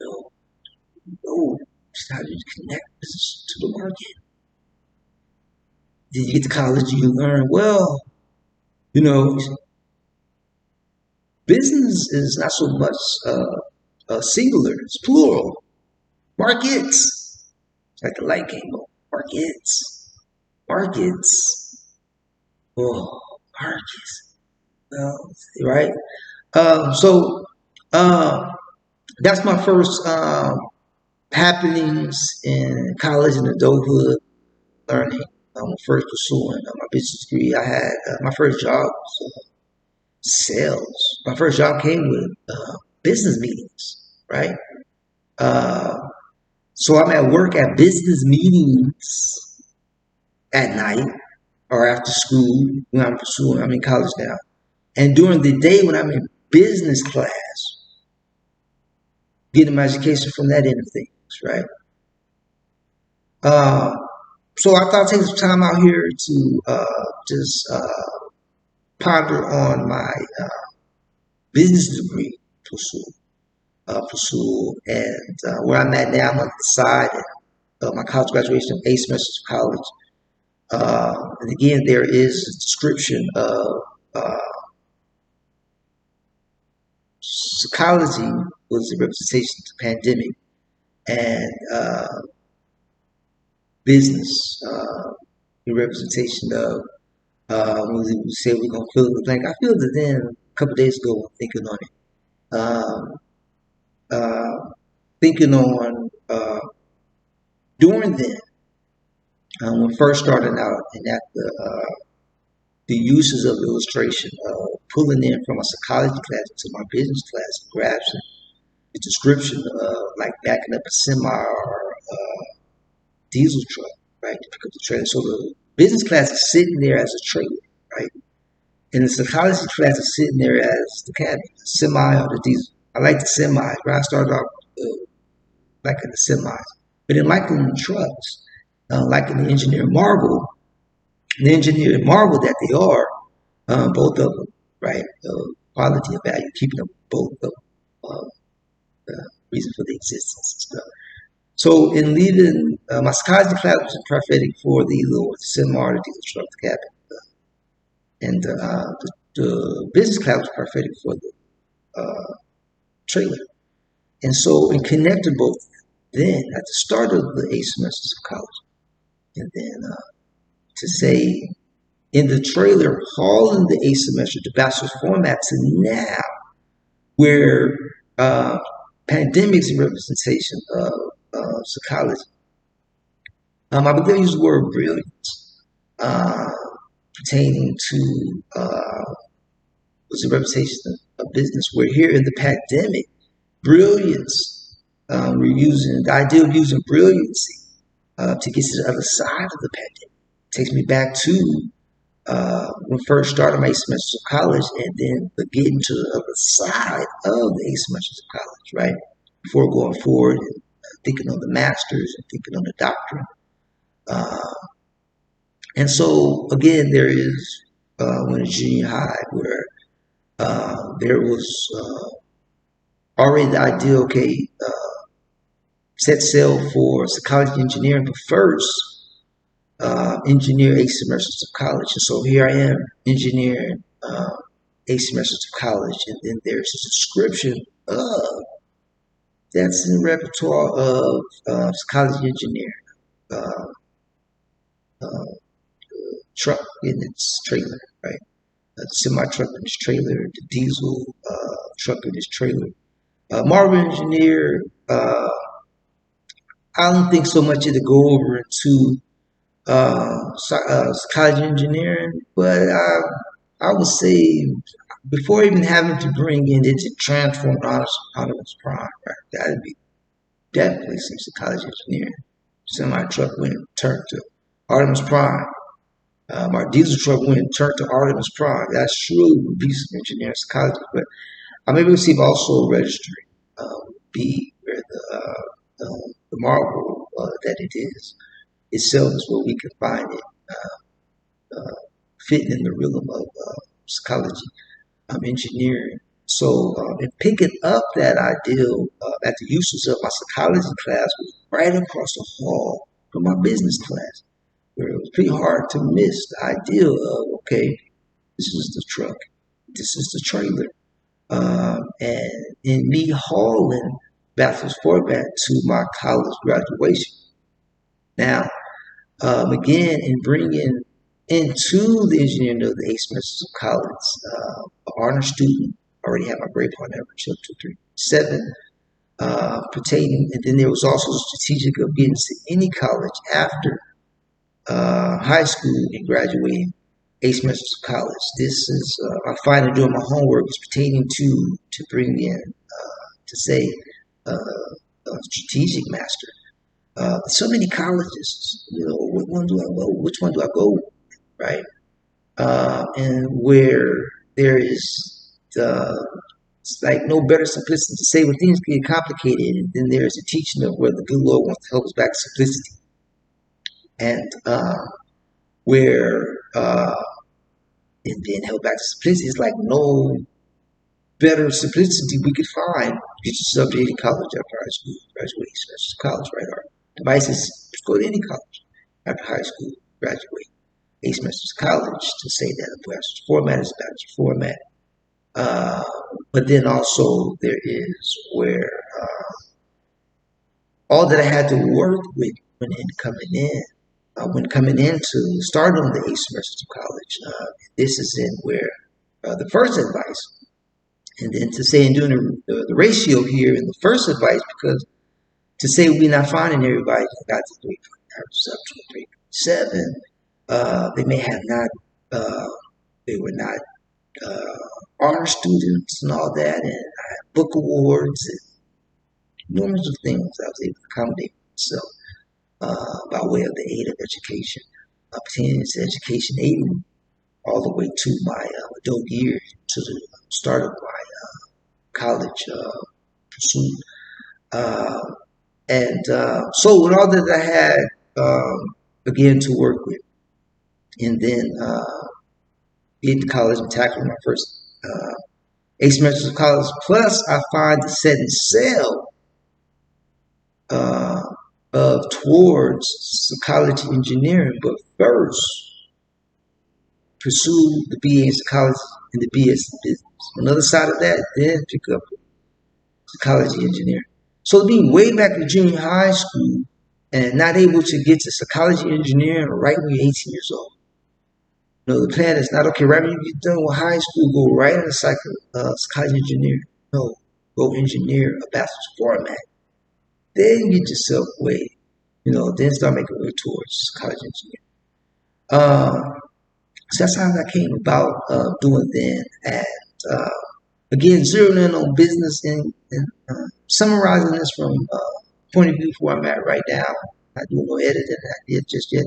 No, no. Just how do you connect business to the market? Then you get to college and you learn, well, you know, business is not so much singular, it's plural. Markets. Like the light came on. Markets. Markets. Oh, markets. Right? So that's my first happenings in college and adulthood learning. First pursuing my business degree. I had my first job was sales. My first job came with business meetings, right? Uh, so I'm at work at business meetings at night or after school when I'm pursuing. I'm in college now, and during the day when I'm in business class, getting my education from that end of things, right? Uh, so I thought I'd take some time out here to just ponder on my business degree pursuit, and where I'm at now. I'm on the side of my college graduation, 8 semesters of college. And again, there is a description of psychology was a representation of the pandemic, and business a representation of when we say we're gonna fill the blank. I filled it in a couple of days ago thinking on it. Thinking on during then when first starting out and at the uses of illustration, pulling in from a psychology class to my business class, graphs and the description of like backing up a semi or diesel truck, right, to pick up the trailer. So the business class is sitting there as a trailer, right, and the psychology class is sitting there as the cabin, the semi or the diesel. I like the semis, right? I started off liking the semis, but then liking the trucks, liking the engineer marvel that they are, both of them, right? Quality and value, keeping them both of them. uh, the reason for the existence and stuff. So in leaving, my psychology class was prophetic for the Lord, the seminar to deconstruct the cabin, and the business class was prophetic for the trailer. And so in connected both then at the start of the 8 semesters of college, and then to say in the trailer, hauling the 8 semester, the bachelor's format to now, where pandemics and representation of psychology. I believe I use the word brilliance pertaining to was a representation of business. Where here in the pandemic, brilliance, we're using the idea of using brilliancy to get to the other side of the pandemic. Takes me back to when I first started my 8 semesters of college, and then getting to the other side of the 8 semesters of college, right? Before going forward and thinking on the masters and thinking on the doctorate. And so again, there is when a junior high where there was already the idea, okay, set sail for psychology engineering, but first engineer 8 semesters of college. And so here I am engineering 8 semesters of college, and then there's a description of that's in the repertoire of psychology engineering. Truck in its trailer, right? The semi truck in its trailer, the diesel truck in its trailer. Marble engineer, I don't think so much it'll go over into psychology engineering, but I would say before even having to bring in it to transform Optimus Prime, right? That'd be definitely some psychology engineering. Semi truck went and turned to Artemis Prime. My diesel truck went and turned to Artemis Prime. That surely would be some engineering psychology, but I'm able to see also registering be where the marble that it is itself is where we can find it fitting in the realm of psychology, engineering. So, in picking up that ideal at the uses of my psychology class was right across the hall from my business class, where it was pretty hard to miss the idea of, okay, this is the truck, this is the trailer, and in me hauling bachelor's format to my college graduation. Now, again, in bringing into the engineering of the 8 semesters of college, an honor student, already had my grade point average up to 3.7, pertaining, and then there was also strategic of getting to any college after high school and graduating 8 semesters of college. This is I find it doing my homework is pertaining to bring in to say a strategic master. So many colleges, which one do I go? Which one do I go? Right, and where there is it's like no better simplicity to say when things get complicated, and then there's a teaching of where the good Lord wants to help us back to simplicity, and where and then help back to simplicity is like no better simplicity we could find. Get yourself to any college after high school, graduate, college, right? Our advice is go to any college after high school, graduate. 8 semesters of college to say that a bachelor's format is a bachelor's format. But then also there is where all that I had to work with when coming into starting on the 8 semesters of college. This is in where the first advice, and then to say in doing the ratio here in the first advice, because to say we're not finding everybody who got to 3.7, they may have not, they were not honor students and all that, and I had book awards and numerous of things I was able to accommodate myself by way of the aid of education, obtaining this education aiding all the way to my adult years, to the start of my college pursuit. And so with all that I had, again, to work with, and then get to college and tackling my first 8 semesters of college. Plus, I find the setting sail uh, of towards psychology engineering. But first, pursue the BA in psychology and the BS in business. On the other side of that, then pick up psychology engineering. So being way back in junior high school and not able to get to psychology engineering right when you're 18 years old. No, the plan is not okay. Right when you get done with high school, go right into psychology engineering. No, go engineer a bachelor's format. Then get yourself way, then start making way towards psychology engineering. So that's how that came about doing then. And again, zeroing in on business and summarizing this from point of view for where I'm at right now. Not doing no editing I did just yet.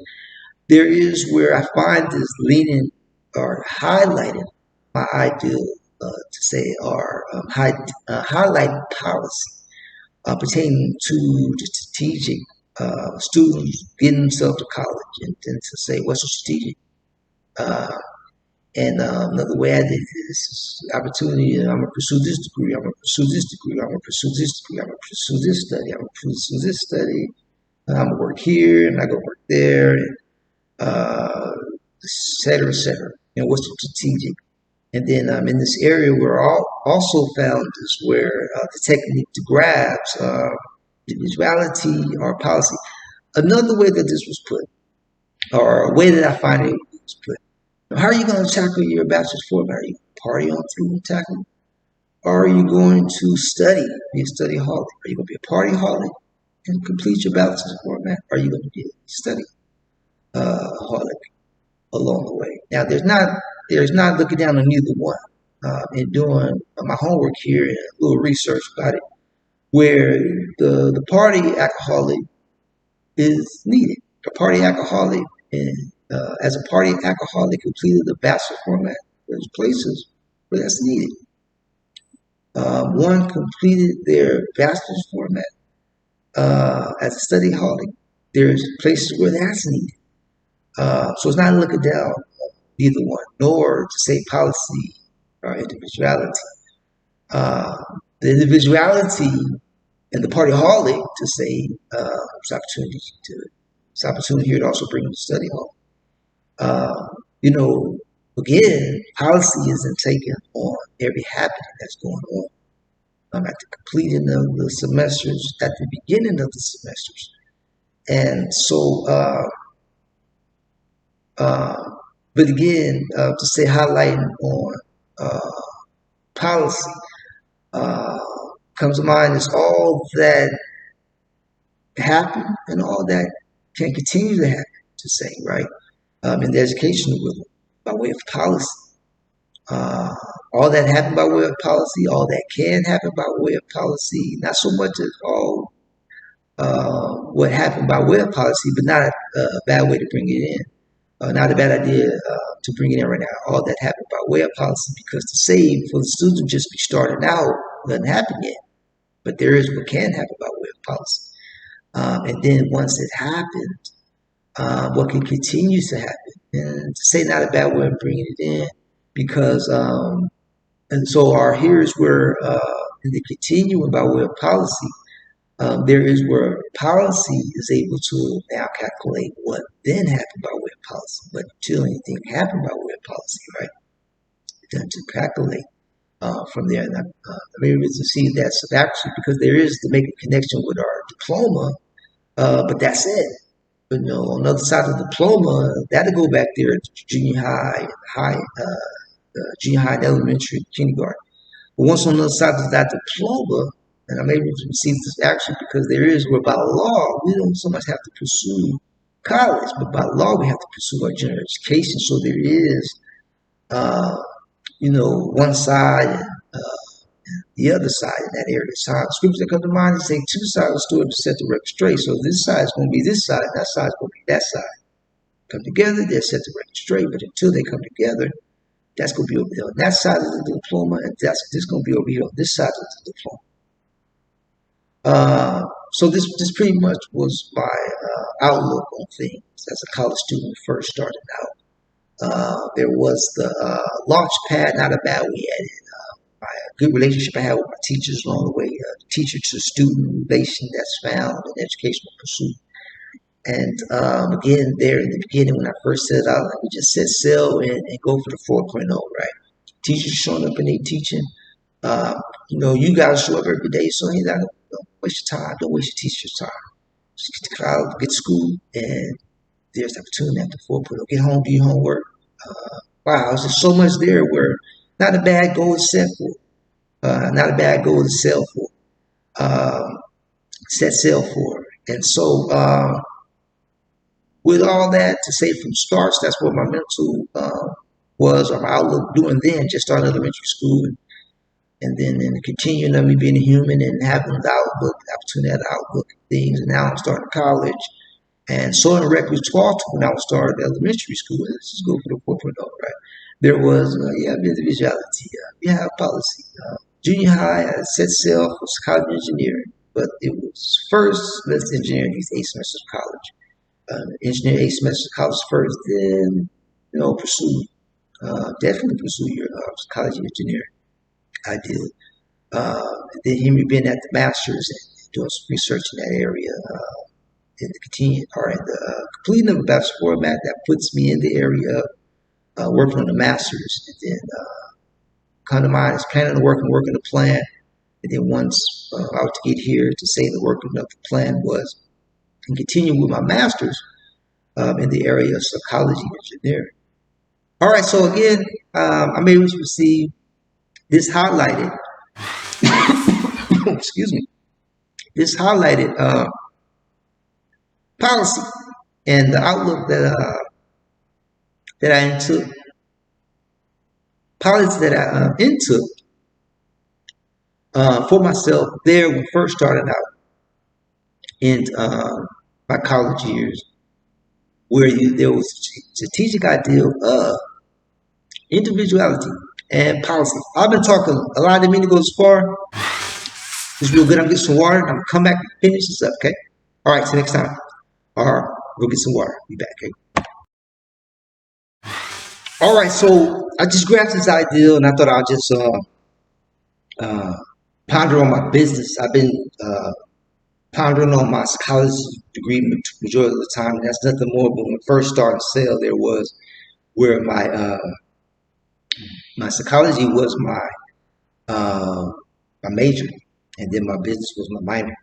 There is where I find this leaning or highlighting my ideal to say or highlighting policy pertaining to the strategic students getting themselves to college and then to say what's the strategic. And another way I did this is opportunity. I'm gonna pursue this degree. I'm gonna pursue this degree. I'm gonna pursue this degree. I'm gonna pursue this study. I'm gonna pursue this study. I'm gonna work here and I go work there, and et cetera, et cetera. What's the strategic? And then in this area, we're also found is where the technique to grasp individuality or policy. Another way that this was put, or a way that I find it was put. Now, how are you going to tackle your bachelor's format? Are you going to party on through and tackle? Or are you going to study, be a study holic? Are you going to be a party holic and complete your bachelor's format? Or are you going to be a study holic along the way? Now, there's not looking down on either one. And doing my homework here and a little research about it, where the party alcoholic is needed. The party alcoholic, and as a party alcoholic completed the bachelor format, there's places where that's needed. One completed their bachelor's format as a study holic. There's places where that's needed. So it's not looking down on either one, nor to say policy or individuality. The individuality and the party holic to say it's opportunity here to also bring them to study hall. Again, policy isn't taken on every happening that's going on. At the completing of the semesters, at the beginning of the semesters. And so, but again, to say highlighting on policy comes to mind is all that happened and all that can continue to happen, to say, right? In the educational world by way of policy. All that happened by way of policy, all that can happen by way of policy, not so much as all what happened by way of policy, but not a bad way to bring it in. Not a bad idea to bring it in right now. All that happened by way of policy, because to say for the students to just be starting out doesn't happen yet. But there is what can happen by way of policy. And then once it happens, what can continue to happen. And to say not a bad way of bringing it in, because, and so here's where, in the continuing by way of policy, there is where policy is able to now calculate what then happened by way of policy. But until anything happened by way of policy, right? Then to calculate from there. And I'm able to see that's actually because there is to make a connection with our diploma, but that's it. But on the other side of the diploma, that'll go back there to junior high, junior high, elementary, kindergarten. But once on the other side of that diploma, and I'm able to receive this action because there is where by law, we don't so much have to pursue college, but by law, we have to pursue our general education. So there is, one side and the other side in that area. So scriptures that come to mind say two sides of the story to set the record straight. So this side is going to be this side, that side is going to be that side. Come together, they're set the record straight. But until they come together, that's going to be over there on that side of the diploma, and this going to be over here on this side of the diploma. So this pretty much was my outlook on things as a college student first starting out. There was the launch pad, not a bad way at it. good relationship I had with my teachers along the way, teacher to student relation that's found in educational pursuit. And again, there in the beginning, when I first set out, like we just set sail and go for the 4.0, right? Teachers showing up and they teaching. Uh, you guys show up every day, so you don't waste your time. Don't waste your teacher's time. Just get to college, get to school, and there's the opportunity after 4.0. Get home, do your homework. Wow, there's just so much there where not a bad goal to set for. Not a bad goal to sell for. Set sail for. And so, with all that to say from starts, that's what my mental was, or my outlook doing then, just starting elementary school, and then continuing on me being a human and having the outlook, the opportunity to have the outlook of things. And now I'm starting college. And so in repertoire when I was starting elementary school, let's just go for the 4.0, right? There was, individuality, we have policy. Junior high, I set sail for college engineering, but it was first, let's engineer these 8 semesters of college. Engineer 8 semesters of college first, then, pursue, definitely pursue your college engineering. I did. Then Henry been at the master's and doing some research in that area. In the continue or in the completing of a bachelor's format that puts me in the area of working on the master's, and then come to mind is planning to work and working the plan. And then once I was to get here to say the working of the plan was and continue with my master's in the area of psychology and engineering. All right, so again, I'm able to receive this highlighted. Excuse me. This highlighted policy and the outlook that I took, policy that I intook for myself there when first started out in my college years, where there was a strategic ideal of individuality and policy. I've been talking a lot, didn't mean to go this far. It's real good. I'm getting some water and I'm gonna come back and finish this up, okay? All right, till next time. All right, go get some water. Be back, okay? All right, so I just grabbed this idea and I thought I'll just ponder on my business. I've been pondering on my psychology degree majority of the time, and that's nothing more. But when I first started sale, there was where my psychology was my major, and then my business was my minor.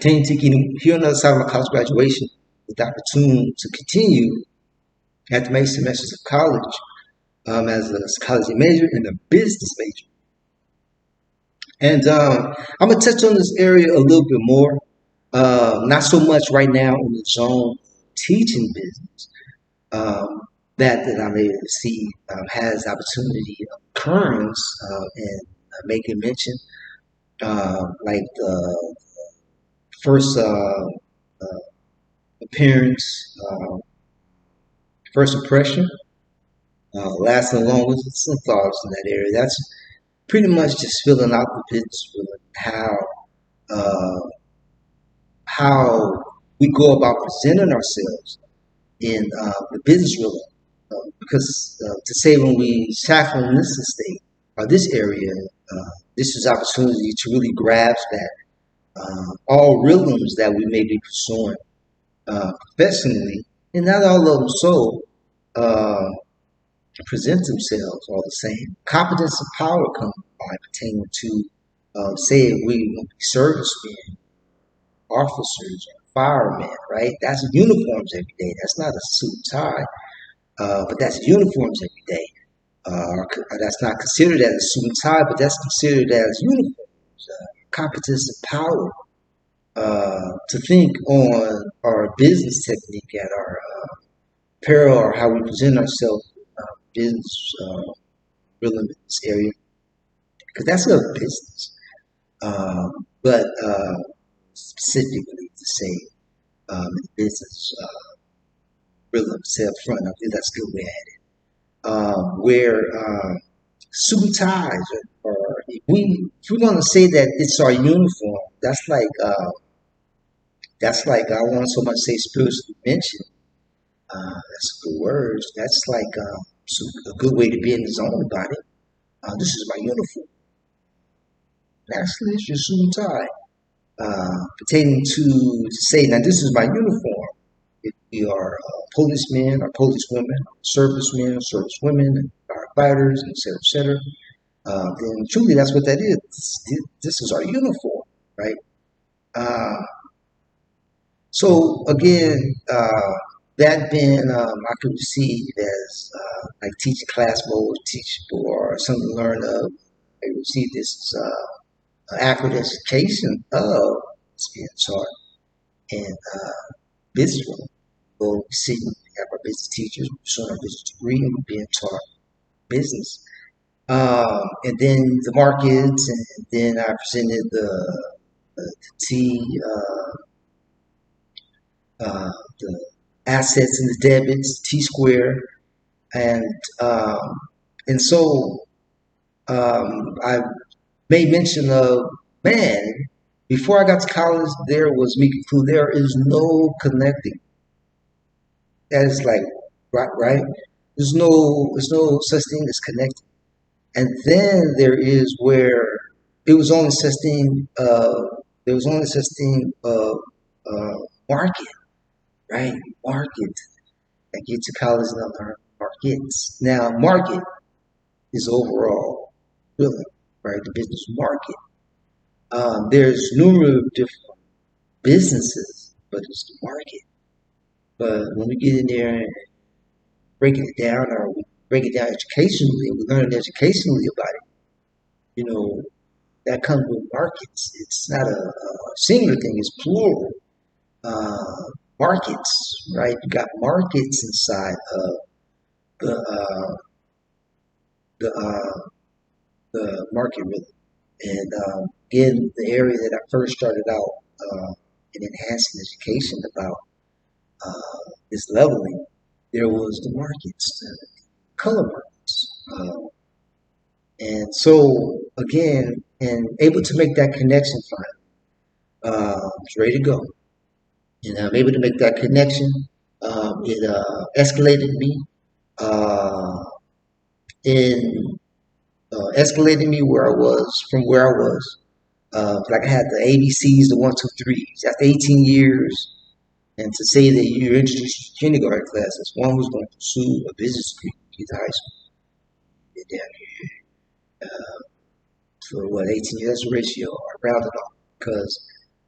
Continuing to get here on the other side of my college graduation with the opportunity to continue after my 8 semesters of college as a psychology major and a business major. And I'm going to touch on this area a little bit more. Not so much right now in the zone teaching business that I'm able to see has opportunity occurrence and making mention like the first appearance, first impression, lasting longest, some thoughts in that area. That's pretty much just filling out the business with how we go about presenting ourselves in the business realm. Because to say when we tackle in this estate or this area, this is opportunity to really grasp that all rhythms that we may be pursuing professionally, and not all of them so present themselves all the same. Competence and power come by pertaining to, say, we want to be servicemen, officers, or firemen, right? That's uniforms every day. That's not a suit and tie, but that's uniforms every day. That's not considered as a suit and tie, but that's considered as uniforms. Competence and power to think on our business technique at our apparel or how we present ourselves business really in this area, because that's a business. But specifically to say business rhythm, say up front, I think that's a good way at it. Where suit and ties, or if we're going to say that it's our uniform, that's like I want so much say spiritual dimension. That's good words. That's like a good way to be in the zone about it. This is my uniform. Actually, it's your suit and tie. Pertaining to say, now this is my uniform. If we are policemen or policewomen, servicemen, servicewomen, firefighters, etc., etc., then truly that's what that is. This is our uniform, right? Uh, so again, that being I could receive as like teaching class mode, teachable, or something to learn of. I receive this accreditation of it's being taught in business room. Well, we see we have our business teachers showing our business degree and we're being taught business. And then the markets, and then I presented the T, the assets and the debits, T square, and um, and so I made mention of, man, before I got to college, there was Mickey Clue. There is no connecting. That is like right. There's no such thing as connecting. And then there is where it was only such thing. There was only such thing of market, right? Market. I get to college and I learn markets. Now, market is overall really right. The business market. There's numerous different businesses, but it's the market. But when we get in there and breaking it down, or we break it down educationally, and we learn educationally about it, you know, that comes with markets. It's not a singular thing; it's plural. Markets, right? You got markets inside of the uh, the market rhythm. And in the area that I first started out in enhancing education about this leveling, there was the markets, the color markets. And so, again, and able to make that connection finally, I was ready to go. And I'm able to make that connection. It escalated me uh, in escalated me where I was from where I was. Like I had the ABCs, the one, two, threes. After 18 years, and to say that you're introduced to kindergarten classes, one who's going to pursue a business degree, get to high school, get down here for what 18 years. That's a ratio. I rounded off because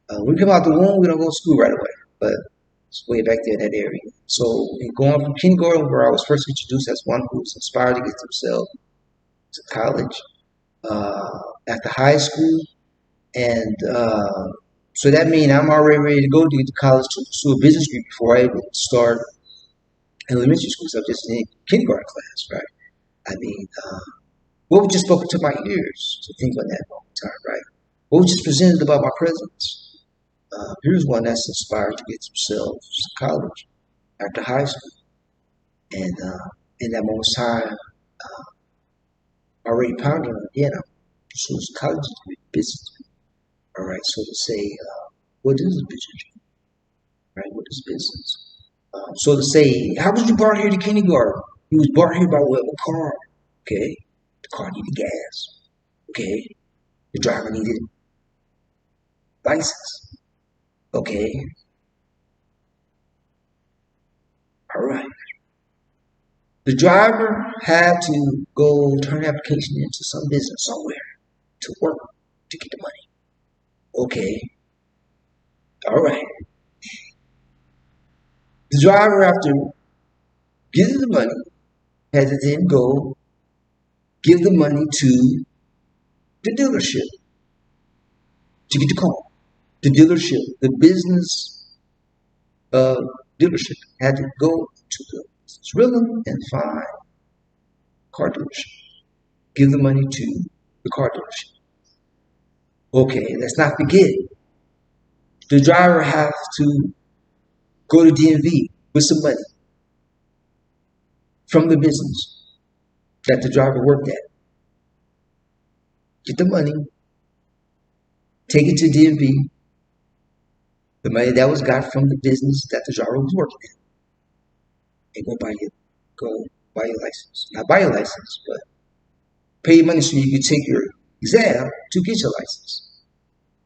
when we come out the womb, we don't go to school right away, but it's way back there in that area. So, in going from kindergarten, where I was first introduced as one who's inspired to get themselves to college, after high school, and so that means I'm already ready to go to get to college to pursue a business degree before I even start elementary school. So I'm just in kindergarten class, right? I mean, what was just spoken to my ears to think on that moment in time, right? What was just presented about my presence? Here's one that's inspired to get themselves to college after high school, and in that moment in time, already pondering again, I'm pursuing a college degree, business degree. All right, so to say, what is a business, right? What is business? So to say, how was you brought here to kindergarten? You was brought here by what? A car. Okay. The car needed gas. Okay. The driver needed license. Okay. All right. The driver had to go turn an application into some business somewhere to work to get the money. Okay. All right. The driver, after getting the money, had to then go give the money to the dealership to get the car. The dealership, the business dealership had to go to the rhythm and find a car dealership. Give the money to the car dealership. Okay, let's not forget the driver has to go to DMV with some money from the business that the driver worked at. Get the money, take it to DMV, the money that was got from the business that the driver was working at, and go buy your license. Not buy your license, but pay your money so you can take your exam to get your license.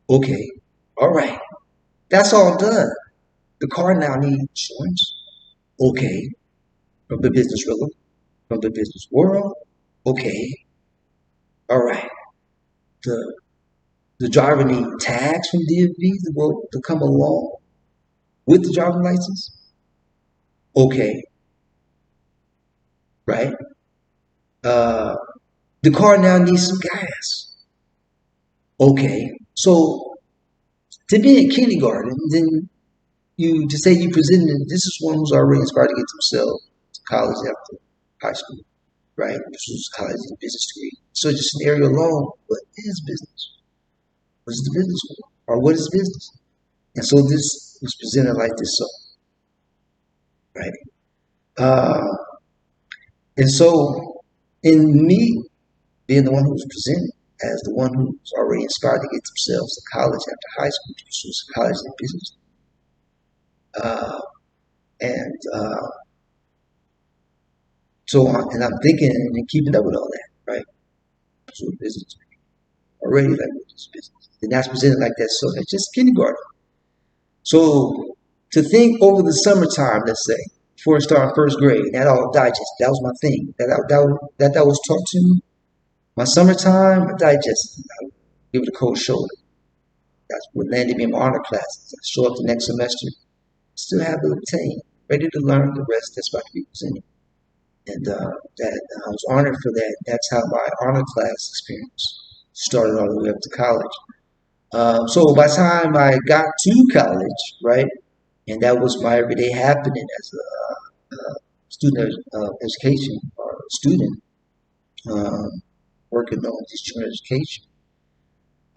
Okay, all right, that's all done. The car now needs insurance. Okay, from the business world, from the business world. Okay, all right. The the driver needs tags from DMV to come along with the driving license. Okay, right. Uh, the car now needs some gas. Okay, so to be in kindergarten, then you to say you presented this is one who's already inspired to get themselves to college after high school, right? This was college and business degree. So just an area alone, what is business? What is the business for? Or what is business? And so this was presented like this, so right. Uh, and so in me being the one who was presented as the one who's already inspired to get themselves to college after high school, to pursue college and business, uh, and so on, and I'm thinking and keeping up with all that, right? So business already like with this business. And that's presented like that. So that's just kindergarten. So to think over the summertime, let's say, before I started first grade, that all digest. That was my thing. That was taught to me. My summertime, I digested. I would give it a cold shoulder. That's what landed me in my honor classes. I show up the next semester, still have the obtain, ready to learn the rest that's about to be presented. And that I was honored for that. That's how my honor class experience started all the way up to college. So by the time I got to college, right, and that was my everyday happening as a student education or student working on teaching education.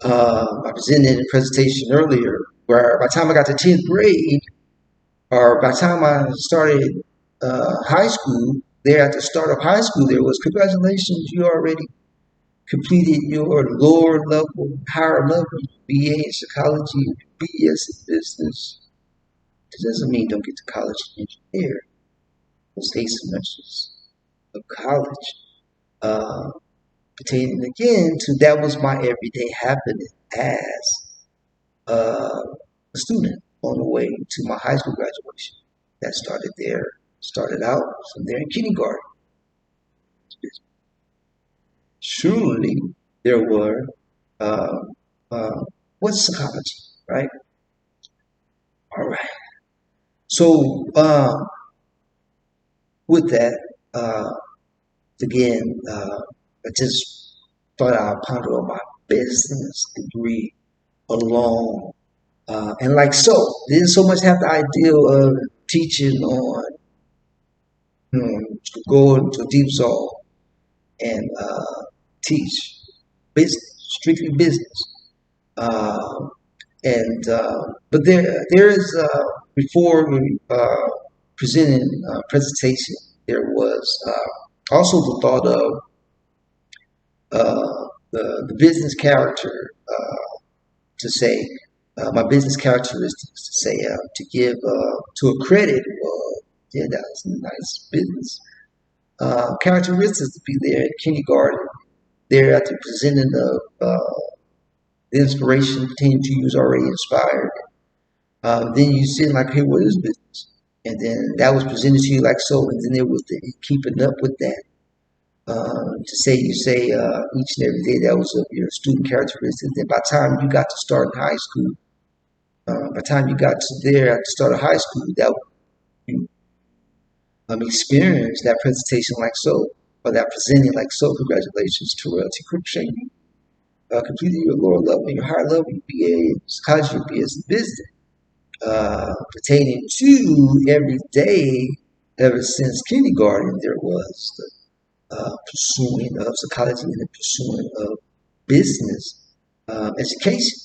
I presented a presentation earlier where by the time I got to 10th grade, or by the time I started high school, there at the start of high school, there was congratulations, you already completed your lower level, higher level BA in psychology, BS in business. It doesn't mean don't get to college and engineer. Those 8 semesters of college uh, pertaining again to that was my everyday happening as a student on the way to my high school graduation. That started there, started out from there in kindergarten. Surely there were uh, uh, what's psychology, right? All right. So with that, uh, again, I just thought I'd ponder on my business degree alone, and like so, didn't so much have the ideal of teaching on to go into deep soul and teach business, strictly business. Uh, and but there is before we presenting presentation, there was also the thought of the business character to say my business characteristics to say to give to a credit. Yeah, that's a nice business characteristics to be there at kindergarten. There after presenting the inspiration pertaining to you is already inspired. Then you see like, hey, what is business? And then that was presented to you like so, and then there was the keeping up with that. To say you say each and every day that was of your student characteristics. Then by the time you got to start in high school, by the time you got to there at the start of high school, that you experience that presentation like so, or that presenting like so. Congratulations, Terrell T. Cruikshank. Completed your lower level and your higher level, your BA, psychology, your BS in business. Pertaining to every day ever since kindergarten, there was the pursuing of psychology and the pursuing of business education,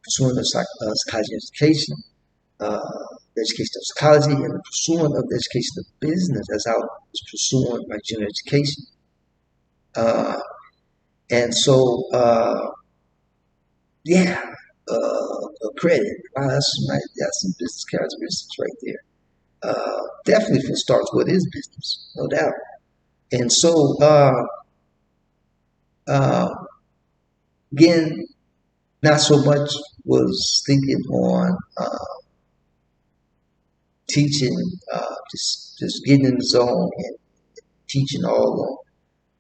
pursuing of psychology education, uh, the education of psychology, and the pursuing of the education of business as I was pursuing my junior education. Uh, and so, yeah, credit. Wow, that's some business characteristics right there. Definitely for starts, what is business? No doubt. And so, uh, Again, not so much was thinking on teaching, just getting in the zone and teaching all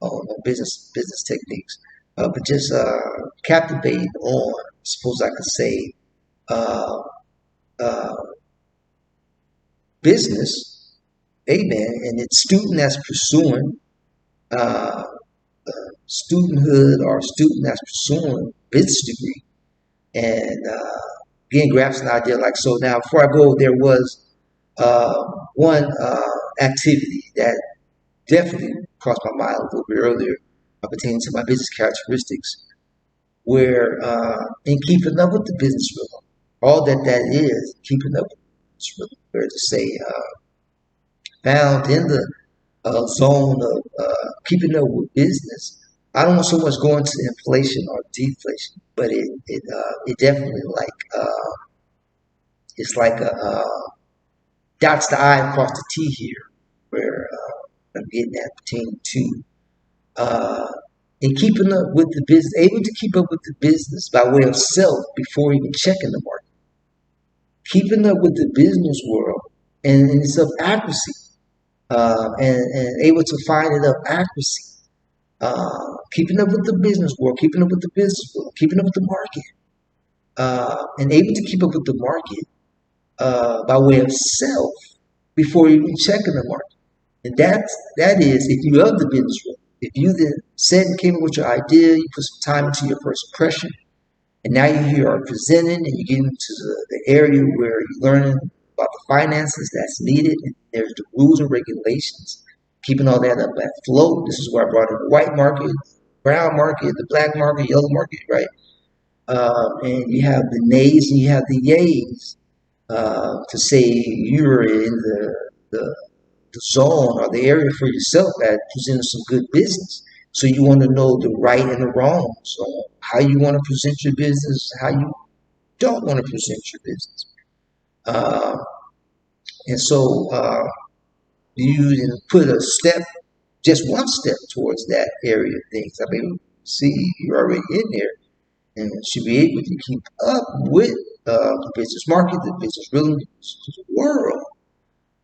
on business techniques, but just captivating on, suppose I could say, uh, uh, business, amen, and it's student that's pursuing uh, studenthood or student that's pursuing business degree, and again grasp an idea like so. Now, before I go, there was one activity that definitely crossed my mind a little bit earlier pertaining to my business characteristics, where in keeping up with the business rhythm, all that is keeping up with the business rhythm, where to say found in the zone of keeping up with business. I don't want so much going to inflation or deflation, but it definitely like it's like a dots the I across the T here, where I'm getting at pertaining to uh, in keeping up with the business, able to keep up with the business by way of self before even checking the market, keeping up with the business world and its of accuracy, and able to find it of accuracy, keeping up with the business world, keeping up with the business world, keeping up with the market, and able to keep up with the market by way of self before even checking the market. And that is if you love the business world. If you then said and came up with your idea, you put some time into your first impression, and now you here are presenting and you get into the area where you're learning about the finances that's needed, and there's the rules and regulations, keeping all that up at flow. This is where I brought in the white market, brown market, the black market, yellow market, right? And you have the nays and you have the yays to say you're in the zone or the area for yourself that presenting some good business. So you want to know the right and the wrong. So how you want to present your business, how you don't want to present your business. Uh, and so you put a step, just one step towards that area of things. I mean, see, you're already in there and should be able to keep up with the business market, the business real world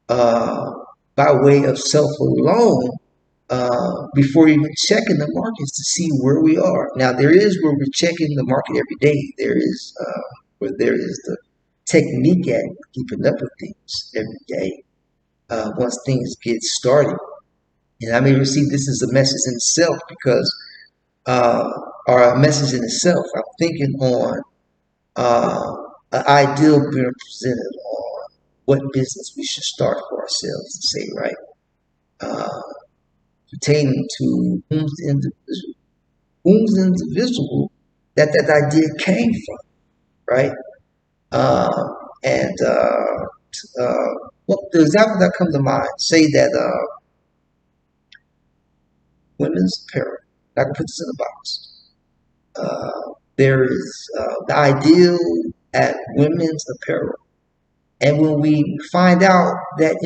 uh, by way of self alone before even checking the markets to see where we are. Now, there is where we're checking the market every day. There is where there is the technique at keeping up with things every day once things get started. And I may receive this as a message in itself because, or a message in itself. I'm thinking on uh, an ideal being presented on what business we should start for ourselves to say, right? Uh, Pertaining to whom's individual that idea came from, right? Uh, and well, the example that comes to mind, say that women's apparel. I can put this in a box. There is the ideal at women's apparel, and when we find out that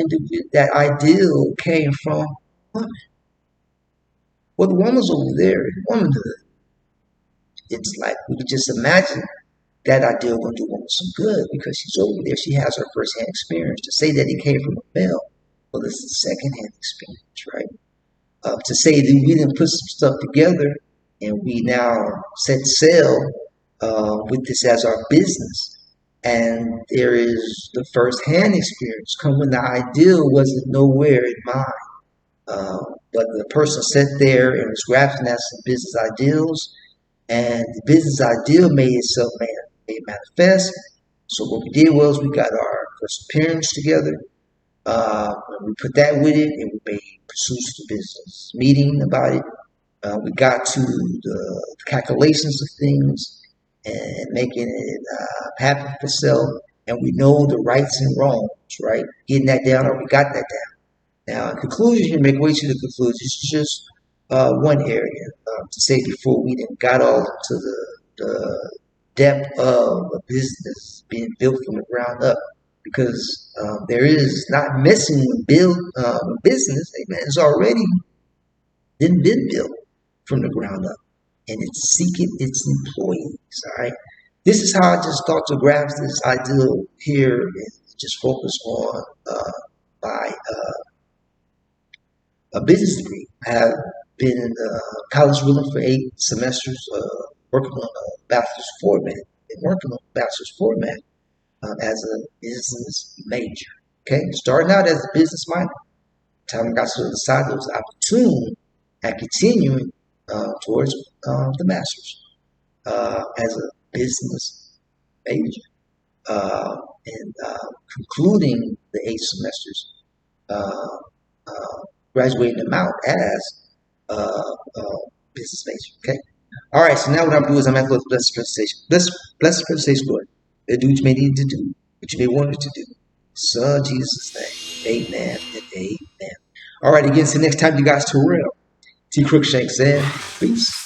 that ideal came from women, well, the woman's over there, womanhood. It's like we could just imagine that ideal going to do woman some good because she's over there. She has her first-hand experience. To say that it came from a male, well, this is a second-hand experience, right? To say that we didn't put some stuff together and we now set sail with this as our business. And there is the first-hand experience come when the ideal wasn't nowhere in mind. But the person sat there and was grasping at some business ideals, and the business ideal made itself made manifest. So what we did was we got our first appearance together. We put that with it, and we made pursuits to business meeting about it. We got to the calculations of things and making it happen for self, and we know the rights and wrongs, right? Getting that down, or we got that down. Now, in conclusion, you make way to the conclusion. It's just one area to say before we then got all into the depth of a business being built from the ground up. Because there is not missing build business, amen. It's already been built from the ground up. and it's seeking its employees. All right. This is how I just thought to grasp this ideal here and just focus on my a business degree. I have been in college schooling for 8 semesters, working on a bachelor's format, and working on a bachelor's format as a business major. Okay, starting out as a business minor, time I got to the side, there was an opportunity and continuing towards the master's as a business major, and concluding the 8 semesters, uh, uh, graduating them out as business major. Okay. All right. So now what I'm doing is I'm going to go to blessed presentation. Blessed presentation, Lord. Do what you may need to do, what you may want it to do. Son Jesus' name. Amen and amen. All right. Again, see next time you guys to real. T. Crookshank said, peace.